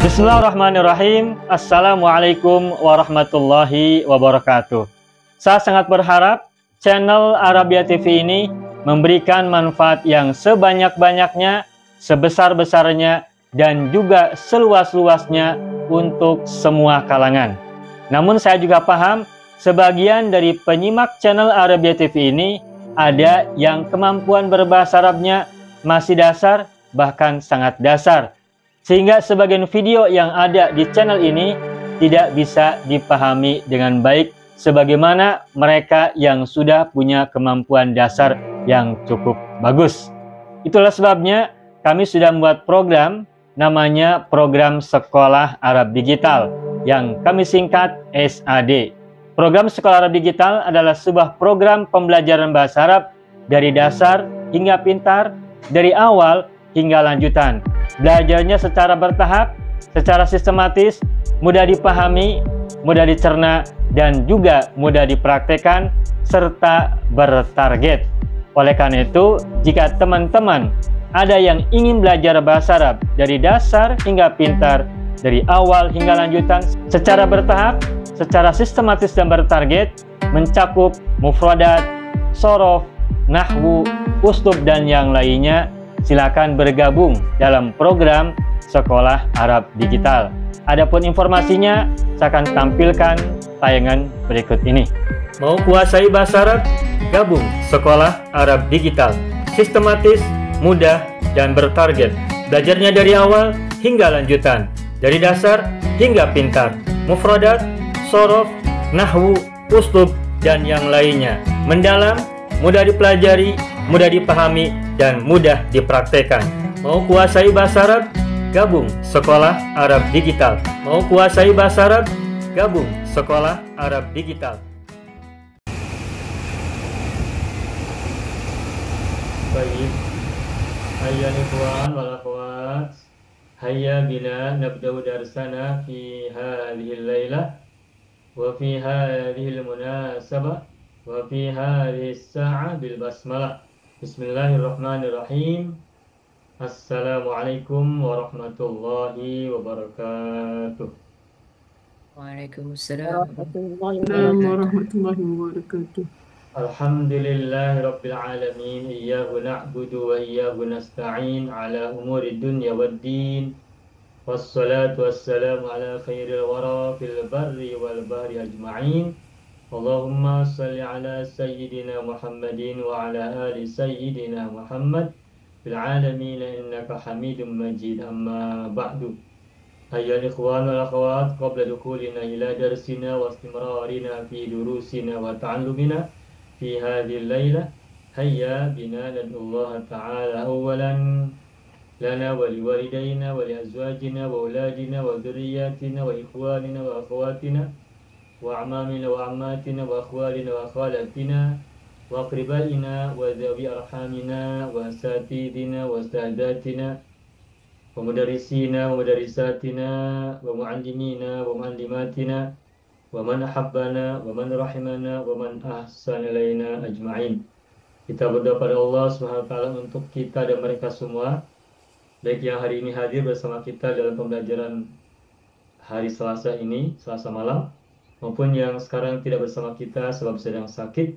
Bismillahirrahmanirrahim. Assalamualaikum warahmatullahi wabarakatuh. Saya sangat berharap channel Arabia TV ini memberikan manfaat yang sebanyak-banyaknya, sebesar-besarnya, dan juga seluas-luasnya untuk semua kalangan. Namun saya juga paham sebagian dari penyimak channel Arabia TV ini ada yang kemampuan berbahasa Arabnya masih dasar, bahkan sangat dasar, sehingga sebagian video yang ada di channel ini tidak bisa dipahami dengan baik sebagaimana mereka yang sudah punya kemampuan dasar yang cukup bagus. Itulah sebabnya kami sudah membuat program namanya Program Sekolah Arab Digital yang kami singkat SAD. Program Sekolah Arab Digital adalah sebuah program pembelajaran bahasa Arab dari dasar hingga pintar, dari awal hingga lanjutan. Belajarnya secara bertahap, secara sistematis, mudah dipahami, mudah dicerna, dan juga mudah dipraktekkan, serta bertarget. Oleh karena itu, jika teman-teman ada yang ingin belajar bahasa Arab dari dasar hingga pintar, dari awal hingga lanjutan, secara bertahap, secara sistematis dan bertarget, mencakup mufradat, sorof, nahwu, uslub, dan yang lainnya, silakan bergabung dalam program Sekolah Arab Digital. Adapun informasinya, saya akan tampilkan tayangan berikut ini. Mau kuasai bahasa Arab? Gabung Sekolah Arab Digital. Sistematis, mudah, dan bertarget. Belajarnya dari awal hingga lanjutan, dari dasar hingga pintar, mufradat, sorof, nahwu, uslub, dan yang lainnya. Mendalam, mudah dipelajari, mudah dipahami, dan mudah dipraktekkan. Mau kuasai bahasa Arab? Gabung Sekolah Arab Digital. Mau kuasai bahasa Arab? Gabung Sekolah Arab Digital. Baik, hayya ikhwan wal akhwat, hayya bina nabda'u darsana fi hadhihi al-lailah wa fi hadhihi al-munasabah wa fi hadhihi as-sa'ah bil basmalah. Bismillahirrahmanirrahim. Assalamualaikum warahmatullahi wabarakatuh. Waalaikumsalam warahmatullahi wabarakatuh. Alhamdulillahi rabbil alamin. Iyyahu na'budu wa iyyahu nasta'in ala umuri dunya waddin. Wassalatu wassalamu ala khairil wara fil barri wal bahri ajma'in. Allahumma salli ala sayyidina Muhammadin wa ala ali sayyidina Muhammad fil alamin innaka hamidum majid. Amma ba'du. Ayyuhal ikhwan wal akhawat, qabla dukhulina ila darsina wa istimrarina fi durusina wa ta'allumina fi hadhihi al-lailah, hayya bina nad'ullaha ta'ala awwalan lana wa liwalidayna wa liazwajina wa auladina wa dhurriyyatina wa ikhwanina wa akhawatina wa a'mamina wa ammatina wa akhwalina wa akhwalatina wa aqribaina wa dhawi arhamina wa asatidina wa ustadatina wa mudarrisina wa mudarrisatina wa muallimina wa muallimatina wa man ahabbana wa man rahimana wa man ahsana ilaina ajma'in. Kita berdoa pada Allah Subhanahu wa taala untuk kita dan mereka semua, baik yang hari ini hadir bersama kita dalam pembelajaran hari Selasa ini, Selasa malam, maupun yang sekarang tidak bersama kita sebab sedang sakit.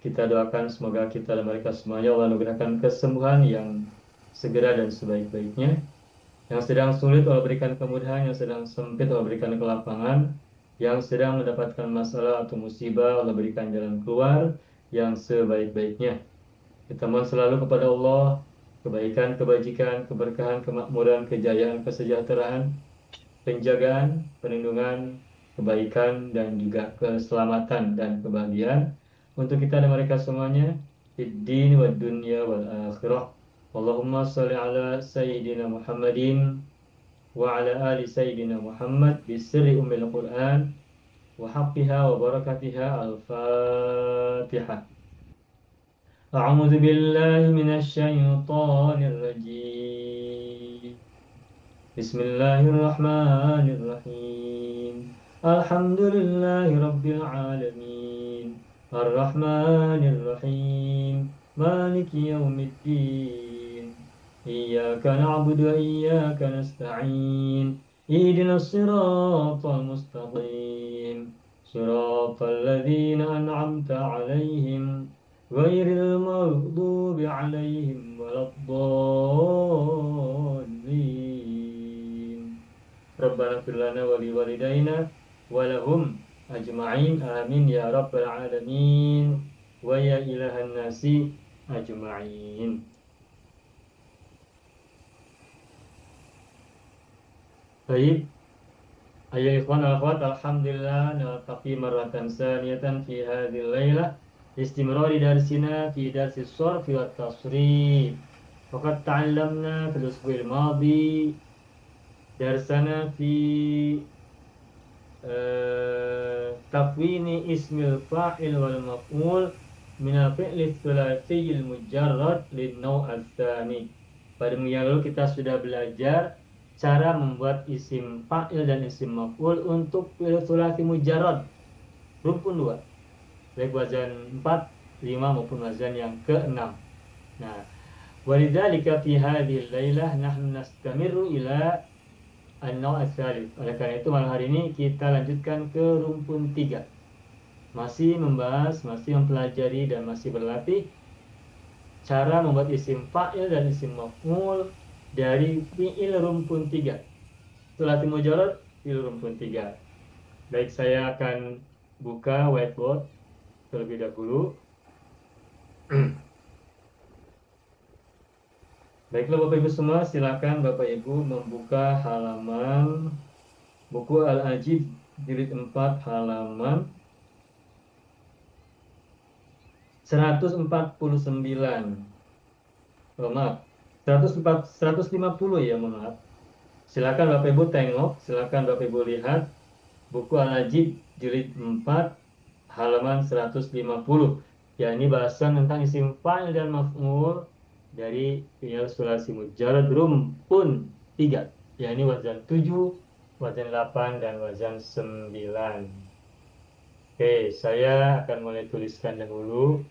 Kita doakan semoga kita dan mereka semuanya Allah anugerahkan kesembuhan yang segera dan sebaik-baiknya. Yang sedang sulit Allah berikan kemudahan, yang sedang sempit Allah berikan kelapangan, yang sedang mendapatkan masalah atau musibah Allah berikan jalan keluar yang sebaik-baiknya. Kita mohon selalu kepada Allah kebaikan, kebajikan, keberkahan, kemakmuran, kejayaan, kesejahteraan, penjagaan, perlindungan, kebaikan, dan juga keselamatan dan kebahagiaan untuk kita dan mereka semuanya fid din wad dunya wal akhirah. Allahumma shalli ala sayyidina Muhammadin wa ala ali sayyidina Muhammad bisirri ummil Qur'an wa haqqiha wa barakatiha. Al-Fatihah. A'udzu billahi minasy syaithanir rajim. Bismillahirrahmanirrahim. Alhamdulillahi rabbil alamin. Ar-Rahmanir Rahim. Maliki yaumiddin. إياك نعبد وإياك نستعين اهدنا الصراط المستقيم صراط الذين أنعمت عليهم غير المغضوب عليهم ولا الضالين ربنا اغفر لنا ولوالدينا ولهم أجمعين آمين يا رب العالمين ويا إله الناس أجمعين. Baik, ayo ikhwan wal akhwat, alhamdulillah naltaqi marratan saniyatan fi hadhil lailah istimrari darsina fi darsis sharf wa tasrif. Faqad ta'allamna fil usbu'il madi darsana fi tafwini ismil fa'il wal maf'ul min al-fi'li thulathiyil mujarrad lin naw' ats-tsani. Pada minggu yang lalu kita sudah belajar cara membuat isim fa'il dan isim maf'ul untuk fi'il tsulats mujarrad rumpun 2, baik wazan 4, 5 maupun wazan yang ke-6. Nah, walidzalika fi hadhil lailah nahnu nastamirru ila an-naw' ats-tsalits. Oleh karena itu malam hari ini kita lanjutkan ke rumpun 3. Masih membahas, masih mempelajari dan masih berlatih cara membuat isim fa'il dan isim maf'ul dari fi'il rumpun 3. Tsulats mujarrad fi'il rumpun 3. Baik, saya akan buka whiteboard terlebih dahulu. Baiklah Bapak Ibu semua, silakan Bapak Ibu membuka halaman buku Al-Ajib jilid 4 halaman 149. Oh, maaf, 150 ya, mohon maaf. Silakan Bapak Ibu tengok, silakan Bapak Ibu lihat buku Al-Ajib jilid 4 halaman 150. Ya, ini bahasan tentang isim fa'il dan maf'ul dari fi'il tsulats mujarrad rumpun 3. Ya, ini wazan 7, wazan 8 dan wazan 9. Oke, saya akan mulai tuliskan dahulu.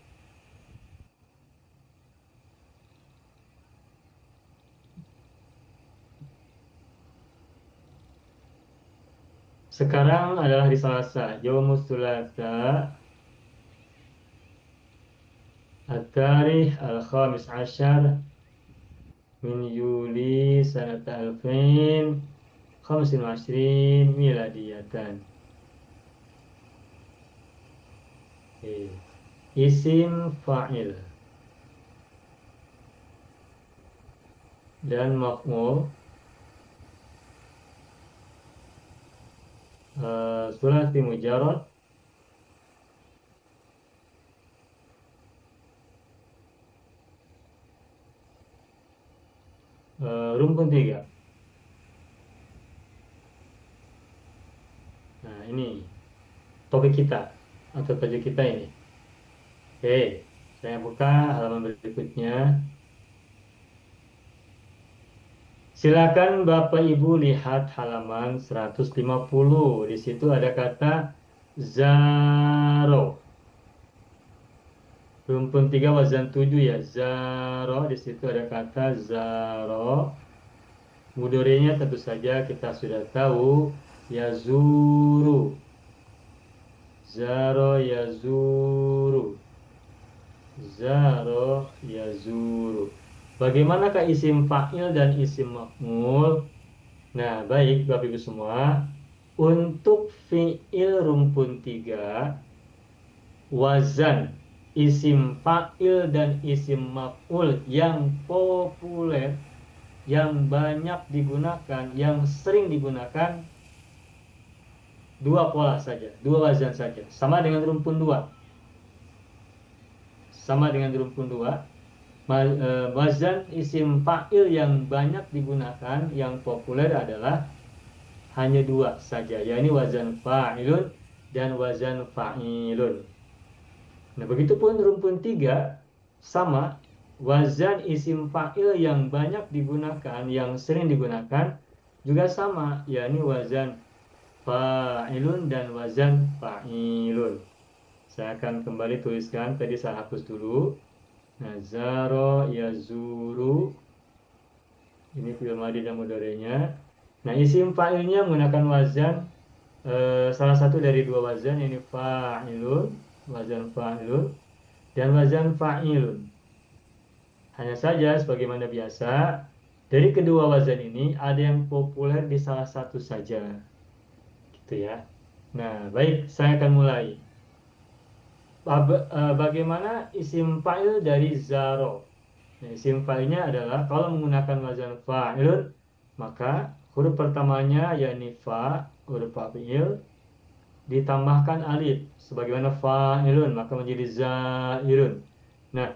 Sekarang adalah hari Selasa, Yaumus Thulatsa, At-Tarikh Al-Khamis Ashar min Yuli Sanata Alfain Khamsin wa Ashrin Miladiyatan. Isim fa'il dan maf'ul tsulats mujarrad rumpun 3. Nah, ini topik kita atau tajuk kita ini. Oke, saya buka halaman berikutnya. Silakan Bapak Ibu lihat halaman 150. Di situ ada kata zaro. Rumpun 3 wazan 7 ya, zaro. Di situ ada kata zaro. Mudhari'nya tentu saja kita sudah tahu, yazuru. Zaro yazuru. Zaro yazuru. Bagaimanakah isim fa'il dan isim maf'ul? Nah, baik Bapak Ibu semua, untuk fi'il rumpun 3, wazan isim fa'il dan isim maf'ul yang populer, yang banyak digunakan, yang sering digunakan, dua pola saja, dua wazan saja, sama dengan rumpun 2. Sama dengan rumpun 2. Wazan isim fa'il yang banyak digunakan, yang populer adalah hanya 2 saja, yakni wazan fa'ilun dan wazan fa'ilun. Nah, begitupun rumpun 3 sama, wazan isim fa'il yang banyak digunakan, yang sering digunakan juga sama, yakni wazan fa'ilun dan wazan fa'ilun. Saya akan kembali tuliskan, tadi saya hapus dulu. Nah, zaro yazuru, Ini fi'il madhi dan mudhari'nya. Nah, isim fa'ilnya menggunakan wazan salah satu dari dua wazan, ini fa'ilun, wazan fa'ilun dan wazan fa'ilun. Hanya saja sebagaimana biasa, dari kedua wazan ini ada yang populer di salah satu saja. Gitu ya. Nah, baik, saya akan mulai. Bagaimana isim fa'il dari zaro? Nah, isim fa'ilnya adalah kalau menggunakan wazan fa'ilun, maka huruf pertamanya yakni fa, huruf fa'il, ditambahkan alif sebagaimana fa'ilun, maka menjadi zairun. Nah,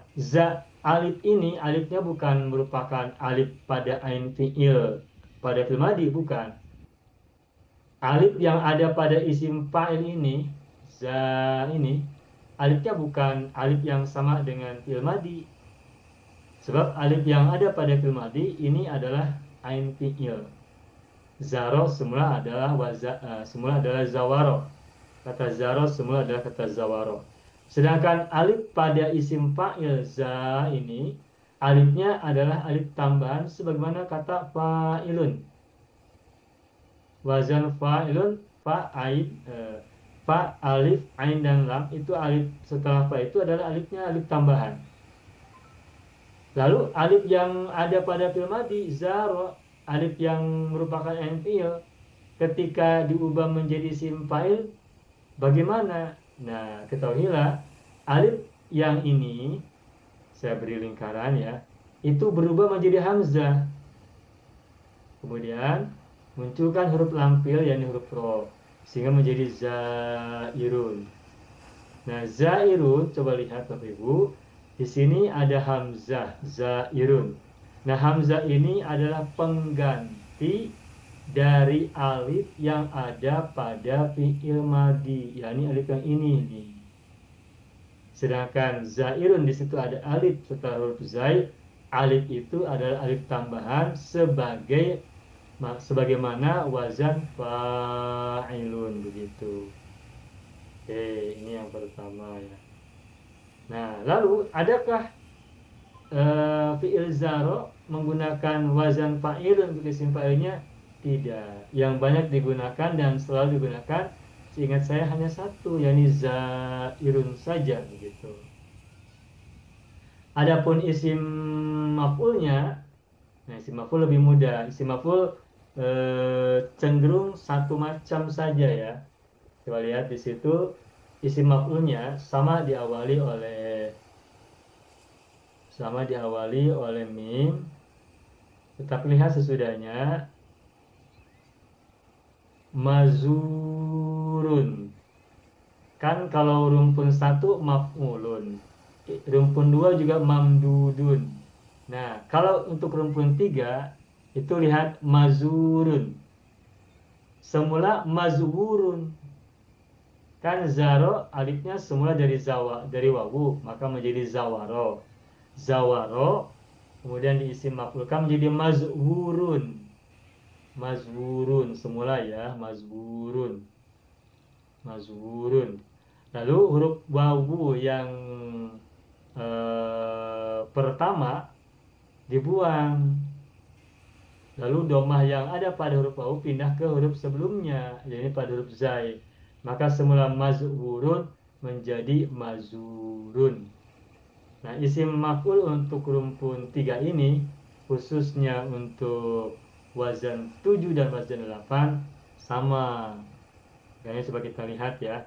alif ini, alifnya bukan merupakan alif pada ain fi'il pada fi'il madhi, bukan. Alif yang ada pada isim fa'il ini, ini, alifnya bukan alif yang sama dengan fi'il madhi. Sebab alif yang ada pada fi'il madhi ini adalah ain fi'il. Zaro semula adalah semula adalah zawaro. Kata zaro semula adalah kata zawaro. Sedangkan alif pada isim fa'il za ini, alifnya adalah alif tambahan sebagaimana kata fa'ilun. Wazan fa'ilun, fa, alif, ain dan lam, itu alif setelah fa itu adalah alifnya alif tambahan. Lalu alif yang ada pada fi'il madhi zaro, alif yang merupakan ain fi'il, ketika diubah menjadi isim fa'il, bagaimana? Nah, ketahuilah alif yang ini, saya beri lingkaran ya, itu berubah menjadi hamzah. Kemudian munculkan huruf lampil yakni huruf ro, sehingga menjadi zairun. Nah, zairun, coba lihat Bapak Ibu, di sini ada hamzah zairun. Nah, hamzah ini adalah pengganti dari alif yang ada pada fi'il madhi, yakni alif yang ini nih. Sedangkan zairun di situ ada alif setelah huruf zai. Alif itu adalah alif tambahan sebagaimana wazan fa'ilun begitu. Oke, ini yang pertama ya. Nah, lalu adakah fi'il zaro menggunakan wazan fa'ilun untuk isim fa'ilnya? Tidak. Yang banyak digunakan dan selalu digunakan, seingat saya hanya satu, yakni zairun saja begitu. Adapun isim maf'ulnya, nah isim maf'ul lebih mudah. Isim maf'ul cenderung satu macam saja ya. Coba lihat di situ, isim maf'ulnya sama diawali oleh mim, tetapi lihat sesudahnya mazurun. Kan kalau rumpun satu maf'ulun, rumpun dua juga mamdudun. Nah, kalau untuk rumpun tiga itu lihat mazurun. Semula mazwurun. Kan zaro alifnya semula dari wawu, maka menjadi zawaro. Zawaro kemudian diisi maf'ulkan menjadi mazwurun. Mazwurun semula ya, mazwurun. Mazwurun. Lalu huruf wawu yang pertama dibuang. Lalu domah yang ada pada huruf wawu pindah ke huruf sebelumnya, yaitu pada huruf zai. Maka semula mazwurun menjadi mazurun. Nah, isim maf'ul untuk rumpun 3 ini, khususnya untuk wazan 7 dan wazan 8, sama. Kayaknya coba kita lihat ya.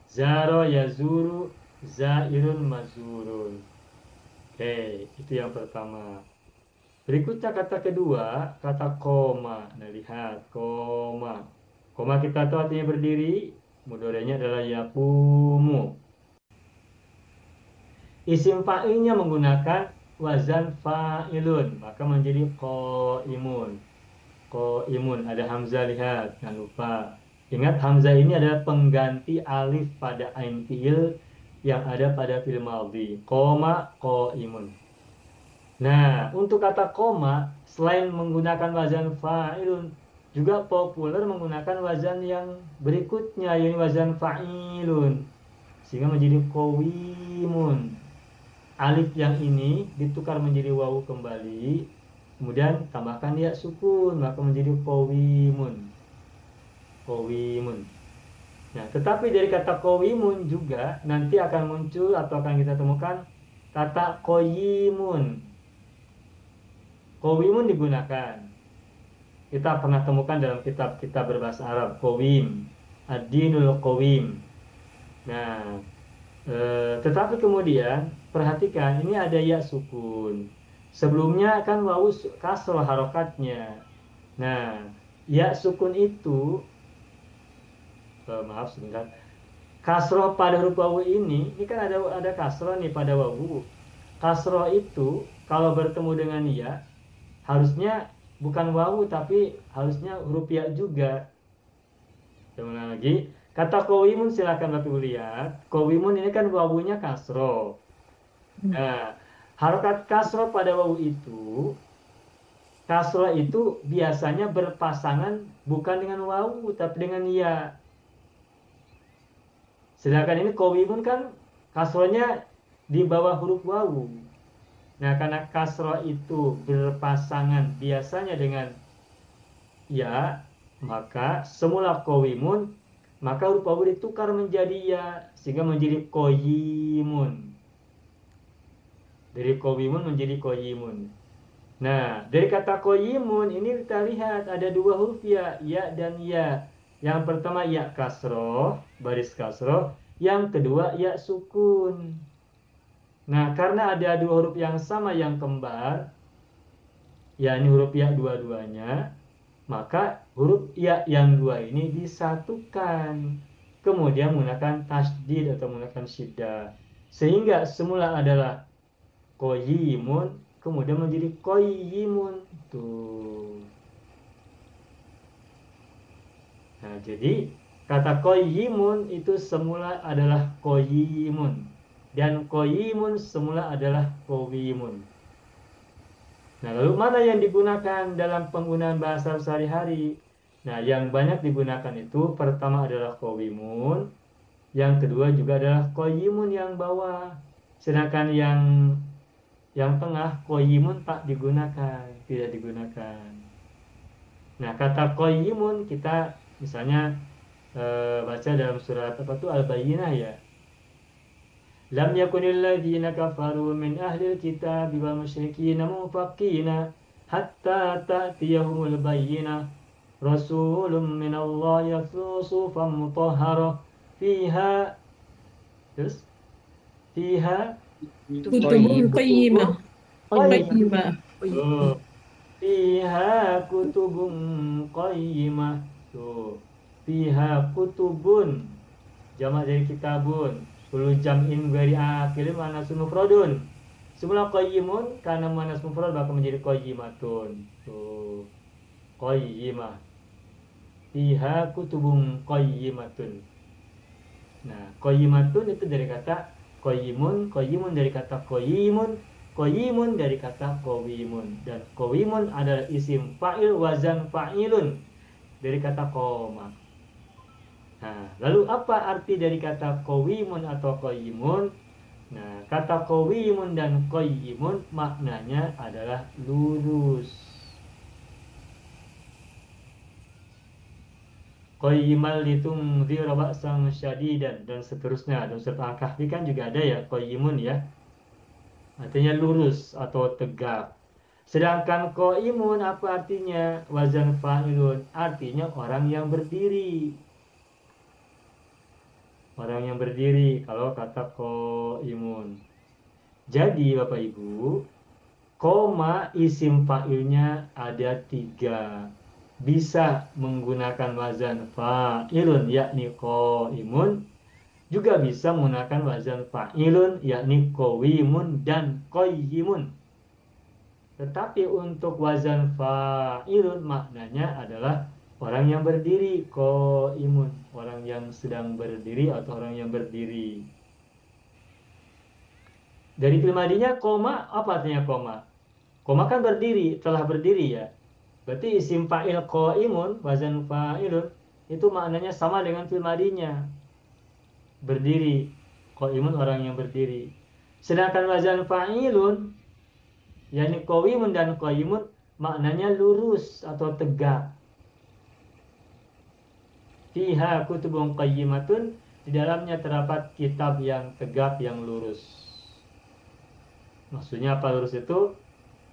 Zaro yazuru, zairun mazurun. Oke, itu yang pertama. Berikutnya kata kedua, kata koma. Nah, lihat, koma. Koma kita tahu artinya berdiri, mudhari'nya adalah yaqumu. Isim fa'ilnya menggunakan wazan fa'ilun, maka menjadi qaimun. Qaimun, ada hamzah, lihat, jangan lupa. Ingat, hamzah ini adalah pengganti alif pada ain fi'il yang ada pada fi'il madhi. Qoma, qaimun. Nah, untuk kata koma, selain menggunakan wazan fa'ilun, juga populer menggunakan wazan yang berikutnya, yaitu wazan fa'ilun, sehingga menjadi qawimun. Alif yang ini ditukar menjadi wawu kembali, kemudian tambahkan ya sukun, maka menjadi qawimun. Qawimun. Nah, tetapi dari kata qawimun juga nanti akan muncul atau akan kita temukan kata qayyimun. Qawimun digunakan. Kita pernah temukan dalam kitab-kitab berbahasa Arab, qawim, ad-dinul qawim. Nah, tetapi kemudian perhatikan ini ada ya sukun. Sebelumnya kan wawu kasroh harokatnya. Nah, ya sukun itu, maaf sebentar. Kasroh pada huruf wawu ini kan ada kasroh nih pada wawu. Kasroh itu kalau bertemu dengan ya harusnya bukan wawu tapi harusnya huruf ya juga. Kemudian lagi kata qawimun, silakan Bapak Ibu lihat. Qawimun ini kan wawunya kasroh. Nah, harokat kasroh pada wawu itu, kasroh itu biasanya berpasangan bukan dengan wawu tapi dengan ya. Sedangkan ini qawimun kan kasrohnya di bawah huruf wawu. Nah, karena kasroh itu berpasangan biasanya dengan ya, maka semula qawimun, maka huruf wawu ditukar menjadi ya, sehingga menjadi qayyimun. Dari qawimun menjadi qayyimun. Nah, dari kata qayyimun ini kita lihat ada dua huruf ya dan ya. Yang pertama ya kasroh, baris kasroh. Yang kedua ya sukun. Nah, karena ada dua huruf yang sama yang kembar, yakni huruf ya dua-duanya, maka huruf ya yang dua ini disatukan. Kemudian menggunakan tasdid atau menggunakan syiddah. Sehingga semula adalah qayyimun, kemudian menjadi qayyimun. Tuh. Nah, jadi kata qayyimun itu semula adalah qayyimun. Dan qayyimun semula adalah qawimun. Nah, lalu mana yang digunakan dalam penggunaan bahasa sehari-hari? Nah, yang banyak digunakan itu pertama adalah qawimun, yang kedua juga adalah qayyimun yang bawah. Sedangkan yang tengah qayyimun tak digunakan, tidak digunakan. Nah, kata qayyimun kita misalnya baca dalam surat apa tuh Al-Bayyinah ya. Lam yakunil ladzina kafaru min ahlil kitab wal musyrikin munfaqina hatta ta'tiyahumul bayyinah rasulun minallahi yatlu sufan mutahharah fiha terus fiha Kutubun qayyimah. Qayyimah. tuh fiha kutubun qayyimah tuh fiha kutubun jamak dari kitabun. Kullu jam'in ghairi akhir manas mufradun. Semula qayyimun karena manas mufrad maka menjadi qayyimatun. Tuh. Qayyimah. Fiha kutubun qayyimatun. Nah, qayyimatun itu dari kata qayyimun, qayyimun dari kata qayyimun, qayyimun dari kata qawimun. Dan qawimun adalah isim fa'il wazan fa'ilun dari kata qoma. Nah, lalu apa arti dari kata qawimun atau qayyimun? Nah, kata qawimun dan qayyimun maknanya adalah lurus. Qayyimal litunzira ba'san syadidan dan seterusnya. Dan surat Al-Kahfi kan juga ada ya qayyimun ya. Artinya lurus atau tegak. Sedangkan qaimun apa artinya? Wazan fa'ilun, artinya orang yang berdiri. Orang yang berdiri kalau kata qaimun. Jadi Bapak Ibu, koma isim fa'ilnya ada 3. Bisa menggunakan wazan fa'ilun yakni qaimun, juga bisa menggunakan wazan fa'ilun yakni qawimun dan qayyimun. Tetapi untuk wazan fa'ilun maknanya adalah orang yang berdiri, qaimun, orang yang sedang berdiri atau orang yang berdiri. Dari fi'il madinya koma, apa artinya koma? Koma kan berdiri, telah berdiri ya. Berarti isim fa'il qaimun, wazan fa'ilun, itu maknanya sama dengan fi'il madinya. Berdiri, qaimun orang yang berdiri. Sedangkan wazan fa'ilun, yakni qawimun dan qaimun, maknanya lurus atau tegak. Fiha kutubun qayyimatun, di dalamnya terdapat kitab yang tegak, yang lurus. Maksudnya apa lurus itu?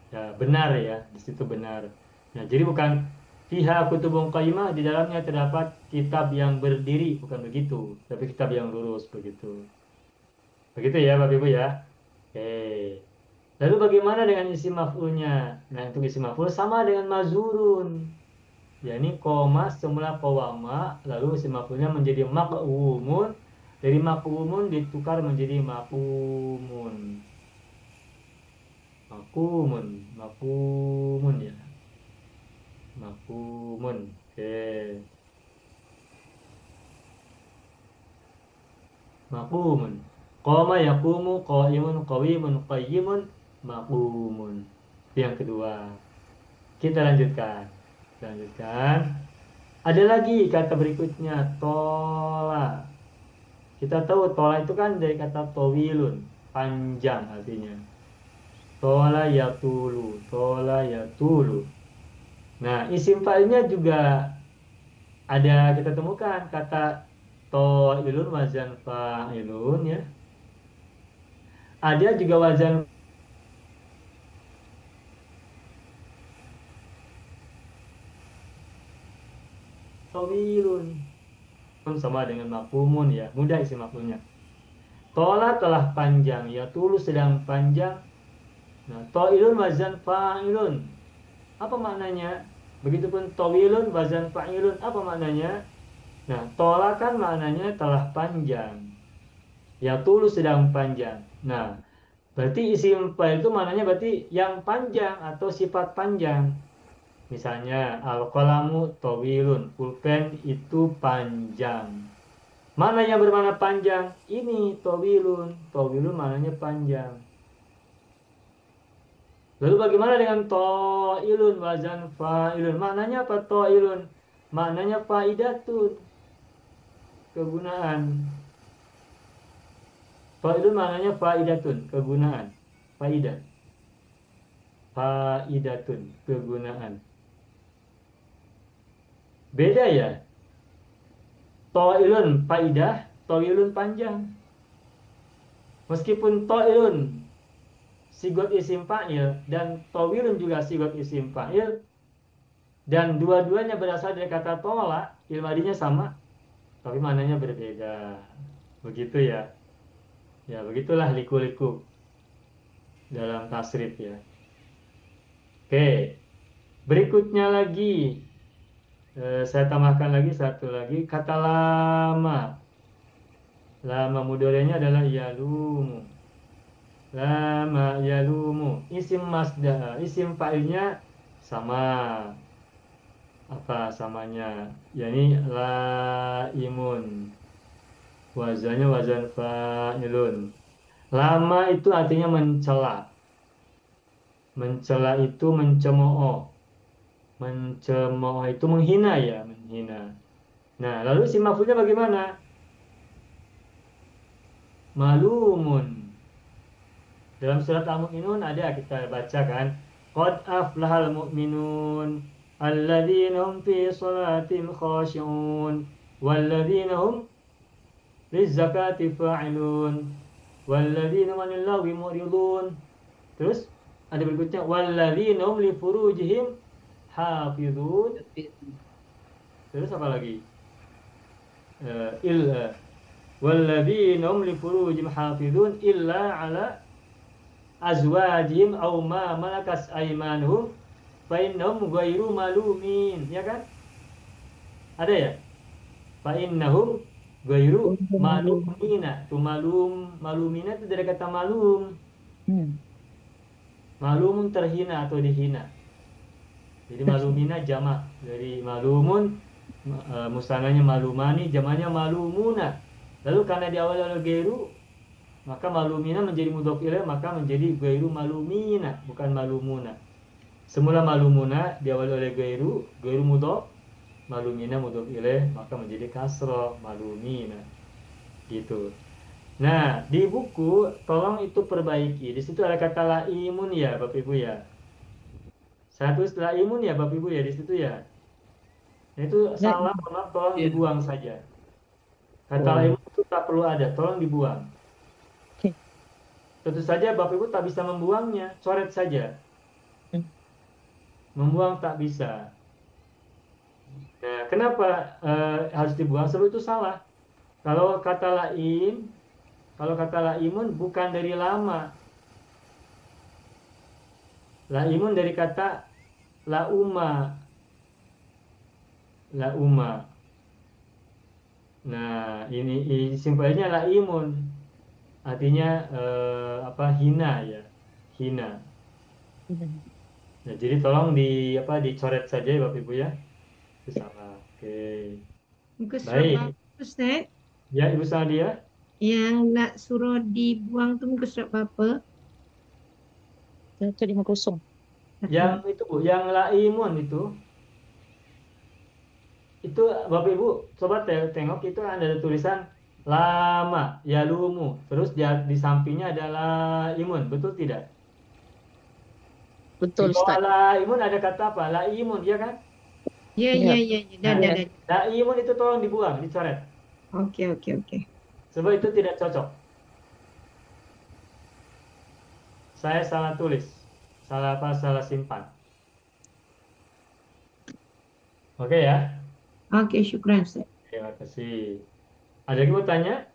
Ya, benar ya, di situ benar. Nah, jadi bukan fiha kutubun qayyimah, di dalamnya terdapat kitab yang berdiri, bukan begitu, tapi kitab yang lurus begitu. Begitu ya, Bapak Ibu ya. Oke. Lalu bagaimana dengan isim maf'ulnya? Nah, untuk isim maf'ul sama dengan mazurun. Ya, ini koma semula qawama, lalu isim maf'ulnya menjadi maq'umun. Dari maq'umun ditukar menjadi maqumun. Maqumun, maqumun ya. Maqumun. Oke. Maqumun. Qama yaqumu qa'imun qawimun qayyimun maqumun. Itu yang kedua. Kita lanjutkan. Lanjutkan. Ada lagi kata berikutnya, tola. Kita tahu tola itu kan dari kata towilun, panjang artinya. Tola yatulu, tola yatulu. Nah, isim fa'ilnya juga ada kita temukan kata toilun wazan fa'ilun ya. Ada juga wazan towilun. Sama dengan makumun ya, mudah isi maklumnya. Tola telah panjang, ya tulu sedang panjang. Nah, toilun wazan fa'ilun. Apa maknanya? Begitupun towilun wazan fa'ilun. Apa maknanya? Nah, tola kan maknanya telah panjang. Ya tulu sedang panjang. Nah, berarti isim fa'il itu maknanya berarti yang panjang atau sifat panjang. Misalnya al-qalamu towilun, pulpen itu panjang. Mana yang bermakna panjang? Ini towilun. Towilun maknanya panjang. Lalu bagaimana dengan to'ilun wazan fa'ilun? Maknanya apa to'ilun? Maknanya faidatun. Kegunaan. To'ilun maknanya faidatun. Kegunaan. Faidah. Faidatun. Kegunaan. Beda ya? To'ilun faidah, to'ilun panjang. Meskipun to'ilun sigot isim fa'il dan towilun juga sigot isim fa'il, dan dua-duanya berasal dari kata tola, ilmadinya sama, tapi maknanya berbeda. Begitu ya. Ya, begitulah liku-liku dalam tasrif ya. Oke. Berikutnya lagi, saya tambahkan lagi satu lagi, kata lama. Lama mudhari'nya adalah yalumu. Lama yalumu. Isim masdar, isim fa'ilnya sama. Apa samanya? Yani laimun. Wazannya wazan fa'ilun. Lama itu artinya mencela. Mencela itu mencemooh. Mencemooh itu menghina ya, menghina. Nah, lalu si maf'ulnya bagaimana? Malumun. Dalam surat Al-Mu'minun ada kita baca kan, qad aflahal mu'minun alladzina hum fi salatihim khashi'un walladzina hum lizzakati fa'ilun walladzina hum 'anil lagwi mu'ridun. Terus ada berikutnya walladzina hum li furujihim hafizun. Terus apa lagi? Illa walladzina hum li furujihim hafizun illa 'ala azwajihim aw ma malakas aymanuhum fa innahum ghairu malumin, ya kan? Ada ya? Fa innahum ghairu malumina. Tu malumina itu dari kata malum. Malumun terhina atau dihina. Jadi malumina jamak dari malumun, musananya malumani, jamaknya malumuna. Lalu karena diawali oleh ghairu, maka malumina menjadi mudhof ilaih, maka menjadi ghairu malumina, bukan malumuna. Semula malumuna diawali oleh ghairu, ghairu mudhof, malumina mudhof ilaih, maka menjadi kasroh malumina. Gitu. Nah, di buku tolong itu perbaiki. Di situ ada kata laimun ya, Bapak Ibu ya. Saya tulis laimun ya Bapak Ibu ya di situ ya. Nah, itu salah, maaf, tolong Ya. dibuang saja. Kata Oh. laimun itu tak perlu ada, tolong dibuang. Oke. Tentu saja Bapak Ibu tak bisa membuangnya, coret saja. Hmm. Membuang tak bisa. Nah, kenapa harus dibuang? Sebab itu salah. Kalau kata laim, kalau kata laimun bukan dari lama. Laimun dari kata lauma, lauma. Nah, ini simpelnya laimun. Artinya apa? Hina ya, hina. Nah, jadi tolong dicoret saja ya Bapak Ibu ya. Itu salah. Oke. Muka surat Baik. berapa Ustaz? Ya, Ibu Sadia. Yang nak suruh dibuang tu muka surat berapa? 150. Yang itu Bu, yang laimun itu Bapak Ibu coba tengok itu ada tulisan lama ya lumu. Terus di sampingnya ada laimun, betul tidak? Di Betul, bawah Ustaz. laimun ada kata apa? Laimun, ya kan? Ya, Ya. ya, ya, ya. Dah, Nah, dah, dah. laimun itu tolong dibuang, dicoret. Okey, okey, okey. Sebab itu tidak cocok. Saya salah tulis. Salah simpan. Oke ya. Okey, syukran Ustaz. Terima kasih. Ada lagi mau tanya?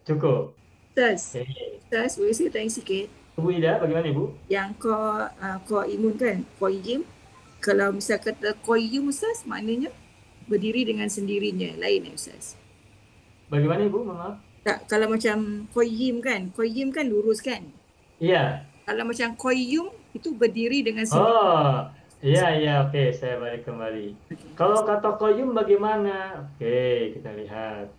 Cukup. Ustaz, Oke. Ustaz, boleh saya tanya sikit? Ibu Ida, bagaimana Ibu? Yang kau imun kan, qayyim. Kalau misal kata qayyum Ustaz, maknanya berdiri dengan sendirinya. Lain Ustaz? Bagaimana Ibu? Maaf. Tak, kalau macam qayyim kan lurus kan? Iya. Kalau macam qayyum, itu berdiri dengan sendiri. Oh, iya, oke, saya balik kembali. Kalau kata qayyum bagaimana? Oke, kita lihat.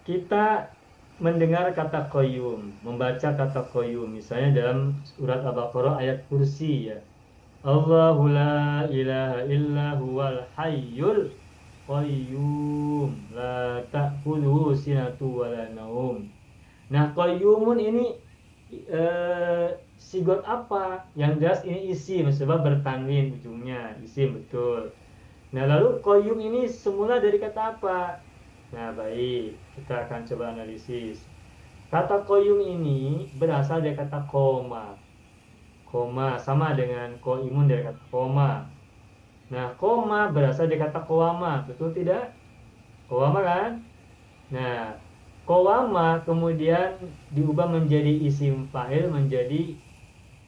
Kita mendengar kata qayyum, membaca kata qayyum, misalnya dalam surat Al-Baqarah ayat kursi ya. Allahu la ilaha illa huwal hayyul qayyum la ta'khudhuhu sinatu wa la naum. Nah, qayyumun ini sigot apa? Yang jelas ini isim, sebab bertanwin ujungnya, isim betul. Nah, lalu qayyum ini semula dari kata apa? Nah, baik, kita akan coba analisis. Kata qayyum ini berasal dari kata koma. Koma sama dengan qaimun dari kata koma. Nah, koma berasal dari kata qawama, betul tidak? Qawama kan? Nah, qawama kemudian diubah menjadi isim fa'il menjadi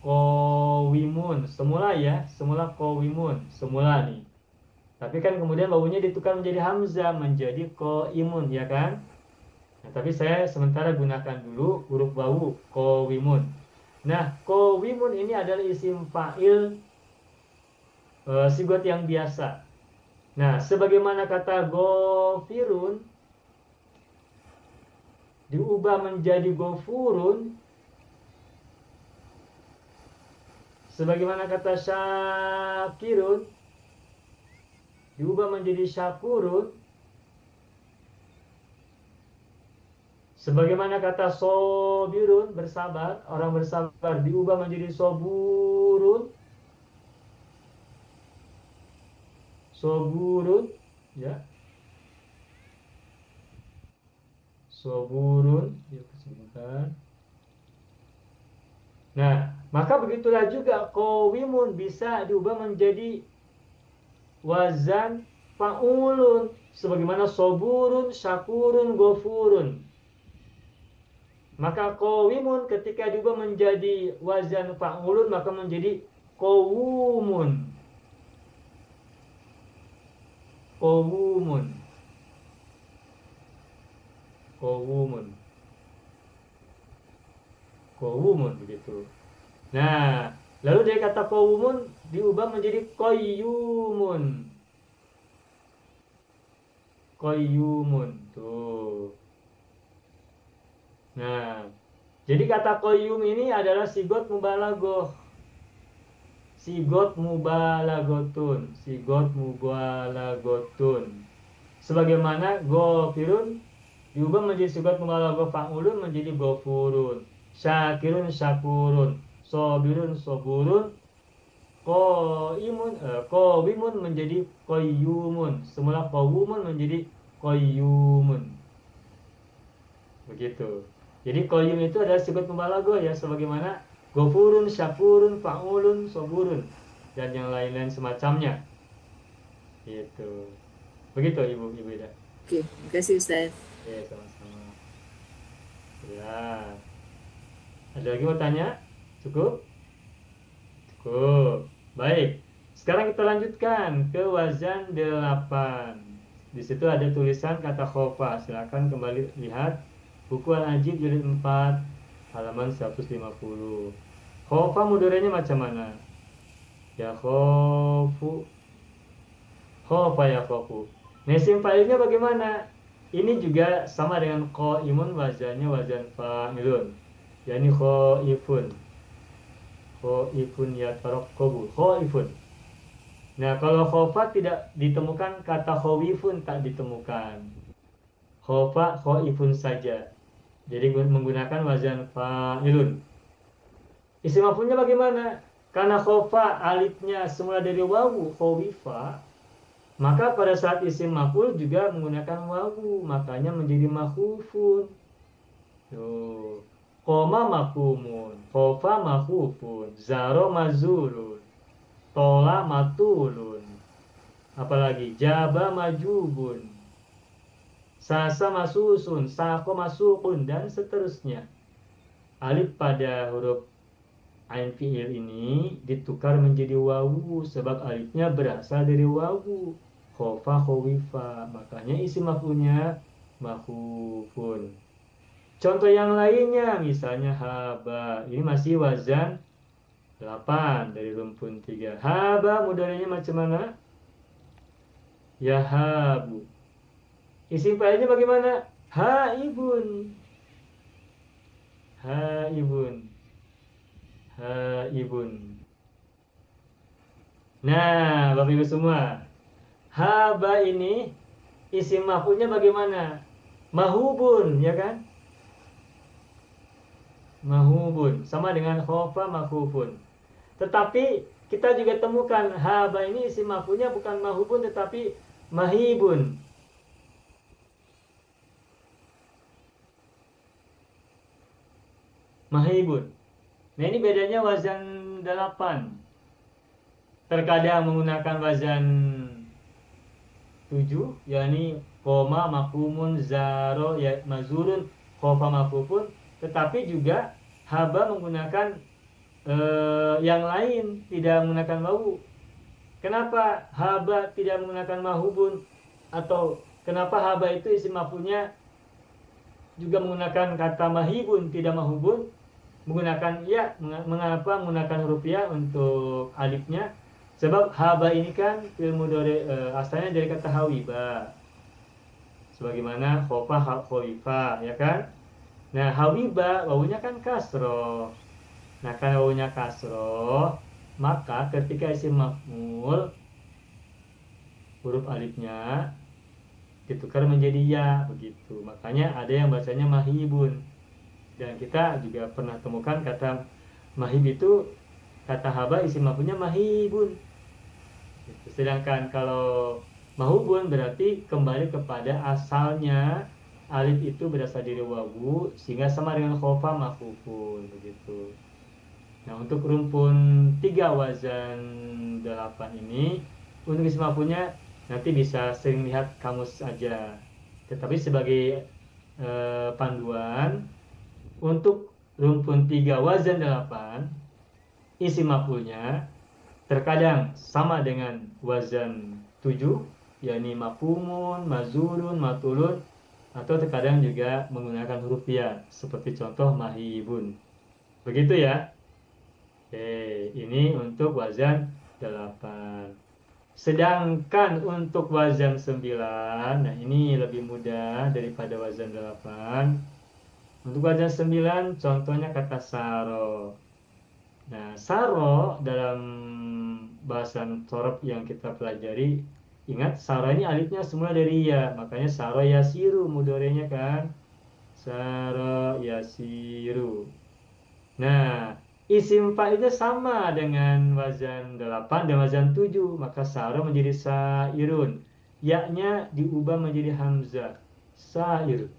qawimun. Semula qawimun, semula nih. Tapi kan kemudian baunya ditukar menjadi hamzah menjadi qaimun, ya kan? Nah, tapi saya sementara gunakan dulu huruf wawu qawimun. Nah, qawimun ini adalah isim fa'il sigot yang biasa. Nah, sebagaimana kata ghafirun diubah menjadi ghafurun, sebagaimana kata syakirun diubah menjadi syakurun, sebagaimana kata sobirun bersabar, orang bersabar diubah menjadi soburun, soburun, ya, soburun, ya, sebentar. Nah, maka begitulah juga qawimun bisa diubah menjadi wazan fa'ulun, sebagaimana soburun, syakurun, ghafurun. Maka qawimun ketika diubah menjadi wazan fa'ulun maka menjadi qawumun. Qawumun. Qawumun. Qawumun begitu. Nah, lalu dari kata qawumun diubah menjadi qayyumun. Qayyumun tuh. Nah, jadi kata qayyum ini adalah sigot mubalaghah. Sigot mubalagotun, sigot mubalagotun. Sebagaimana ghafirun diubah menjadi sigot mubalaghah fa'ulun menjadi ghafurun. Syakirun syakurun. sobirun, soburun, qawimun menjadi qayyumun. Semula qawumun menjadi qayyumun. Begitu. Jadi qayyum itu adalah sifat mubalaghah ya, sebagaimana ghafurun, syakurun, fa'ulun, soburun dan yang lain-lain semacamnya. Gitu. Begitu Ibu Ida. Okey, terima kasih Ustaz. Ya, sama-sama. Ya. Ada lagi mau tanya? Cukup? Cukup. Baik. Sekarang kita lanjutkan ke wazan 8. Di situ ada tulisan kata khofa. Silakan kembali lihat buku Al-Ajib jilid 4 halaman 150. Khofa mudhari'nya macam mana? Ya khofu. Khofa ya khofu. Nah, isim fa'ilnya bagaimana? Ini juga sama dengan qaimun, wazannya wazan fa'ilun. Yani khaifun. Khaifun yataraqqabu. Khaifun. Nah, kalau khofa tidak ditemukan, kata khawifun tak ditemukan. Khofa, khaifun saja. Jadi menggunakan wazan fa'ilun. Isim maf'ulnya bagaimana? Karena khofa alifnya semula dari wawu, khawifa, maka pada saat isim maf'ul juga menggunakan wawu, makanya menjadi makhufun. Tuh. Qoma makumun, khofa makhufun, zaro mazurun, tola matulun, apalagi jaba majubun, sasa masusun, sako masukun, dan seterusnya. Alif pada huruf ain fi'il ini ditukar menjadi wawu sebab alifnya berasal dari wawu, khofa khowifa, makanya isim maf'ulnya makhufun. Contoh yang lainnya misalnya haba, ini masih wazan 8 dari rumpun 3. Haba mudhari'nya macam mana? Yahabu. Isim fa'ilnya bagaimana? Haibun. Haibun. Haibun. Nah, Bapak Ibu semua, haba ini isim maf'ulnya bagaimana? Mahubun, ya kan? Mahubun sama dengan khofa makhufun. Tetapi kita juga temukan haba ini isim maf'ulnya bukan mahubun tetapi mahibun. Mahibun. Nah, ini bedanya wazan 8. Terkadang menggunakan wazan 7, yakni koma makumun, zaro ya mazurun, khofa makhufun. Tetapi juga haba menggunakan yang lain, tidak menggunakan wawu. Kenapa haba tidak menggunakan mahubun? Atau kenapa haba itu isim maf'ulnya juga menggunakan kata mahibun, tidak mahubun? Menggunakan ya, mengapa menggunakan huruf ya untuk alifnya? Sebab haba ini kan fi'il mudhari asalnya dari kata hawiba. Sebagaimana khofa khawifa, ya kan? Nah, hawiba wawunya kan kasroh. Nah, karena wawunya kasroh, maka ketika isim maf'ul huruf alifnya ditukar menjadi ya, begitu. Makanya ada yang bacanya mahibun. Dan kita juga pernah temukan kata mahib itu, kata haba isim maf'ulnya mahibun. Sedangkan kalau mahubun berarti kembali kepada asalnya, alif itu berasal dari wawu sehingga sama dengan khofa makhufun, begitu. Nah, untuk rumpun 3 wazan 8 ini untuk isim maf'ulnya nanti bisa sering lihat kamus aja. Tetapi sebagai panduan untuk rumpun 3 wazan 8 isim maf'ulnya terkadang sama dengan wazan 7, yakni mafhumun, mazurun, matulun, atau terkadang juga menggunakan huruf ya seperti contoh mahibun. Begitu ya. Oke, ini untuk wazan 8. Sedangkan untuk wazan 9, nah ini lebih mudah daripada wazan 8. Untuk wazan 9 contohnya kata saro. Nah, saro dalam bahasan sorof yang kita pelajari, ingat saro ini alifnya semula dari ya, makanya saro yasiru mudhari'nya kan. Saro yasiru. Nah, isim fa'ilnya sama dengan wazan 8 dan wazan 7, maka sara menjadi sairun. Ya-nya diubah menjadi hamzah, sair.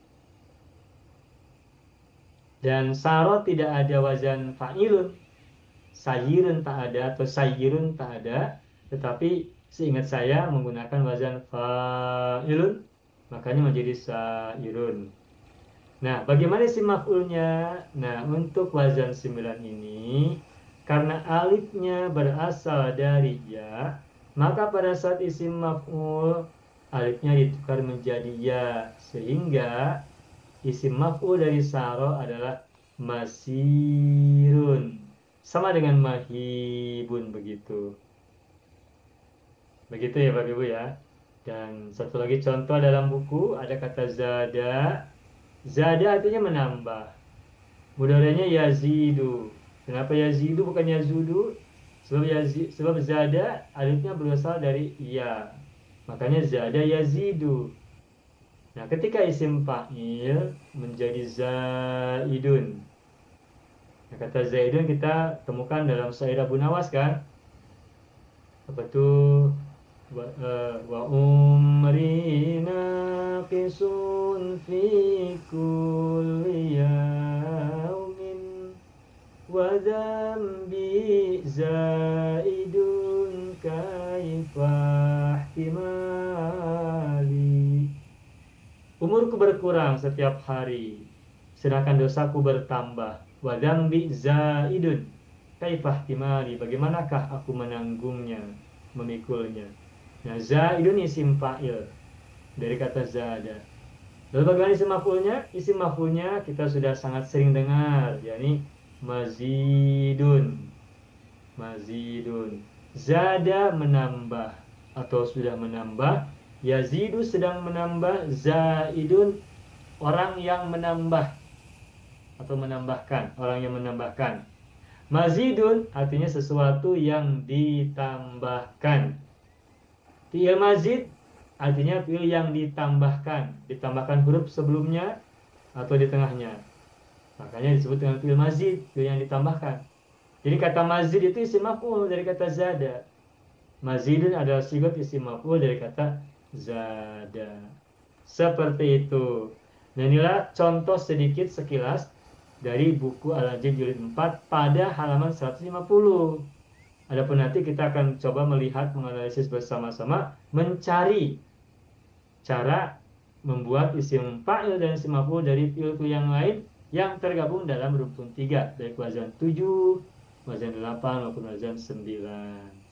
Dan saro tidak ada wazan fa'ilun, sayirun tak ada atau sayirun tak ada, tetapi seingat saya menggunakan wazan fa'ilun, makanya menjadi sairun. Nah, bagaimana isim maf'ulnya? Nah, untuk wazan 9 ini, karena alifnya berasal dari ya, maka pada saat isim maf'ul, alifnya ditukar menjadi ya, sehingga isim maf'ul dari saro adalah masirun. Sama dengan mahibun begitu. Begitu ya Bapak Ibu ya. Dan satu lagi contoh dalam buku ada kata zada. Zada artinya menambah. Mudorenya yazidu. Kenapa yazidu bukan yazudu? Sebab zada alifnya berasal dari ya. Makanya zada yazidu. Nah, ketika isim fa'il menjadi zaidun. Nah, kata zaidun kita temukan dalam syair Abu Nawas kan? Apa tuh? Wa umri naqisun fi kulli yaumin wa dzambi zaidun kaifa ihtimali. Umurku berkurang setiap hari, sedangkan dosaku bertambah. Wa dzambi zaidun kaifa ihtimali. Bagaimanakah aku menanggungnya, memikulnya? Nah, zaidun isim fa'il dari kata zada. Lalu bagaimana isim maf'ulnya? Isim maf'ulnya kita sudah sangat sering dengar, yakni mazidun. Mazidun. Zada menambah atau sudah menambah. Yazidu sedang menambah. Zaidun orang yang menambah atau menambahkan, orang yang menambahkan. Mazidun artinya sesuatu yang ditambahkan. Fi'il mazid artinya fi'il yang ditambahkan huruf sebelumnya atau di tengahnya. Makanya disebut dengan fi'il mazid, fi'il yang ditambahkan. Jadi kata mazid itu isim maf'ul dari kata zada. Mazidun adalah sigat isim maf'ul dari kata zada. Seperti itu. Nah, inilah contoh sedikit sekilas dari buku Al-Ajib jilid 4 pada halaman 150. Adapun nanti kita akan coba melihat, menganalisis bersama-sama, mencari cara membuat isim fa'il dan isim maf'ul dari fi'il yang lain yang tergabung dalam rukun 3, baik wazan 7, wazan 8 maupun wazan 9.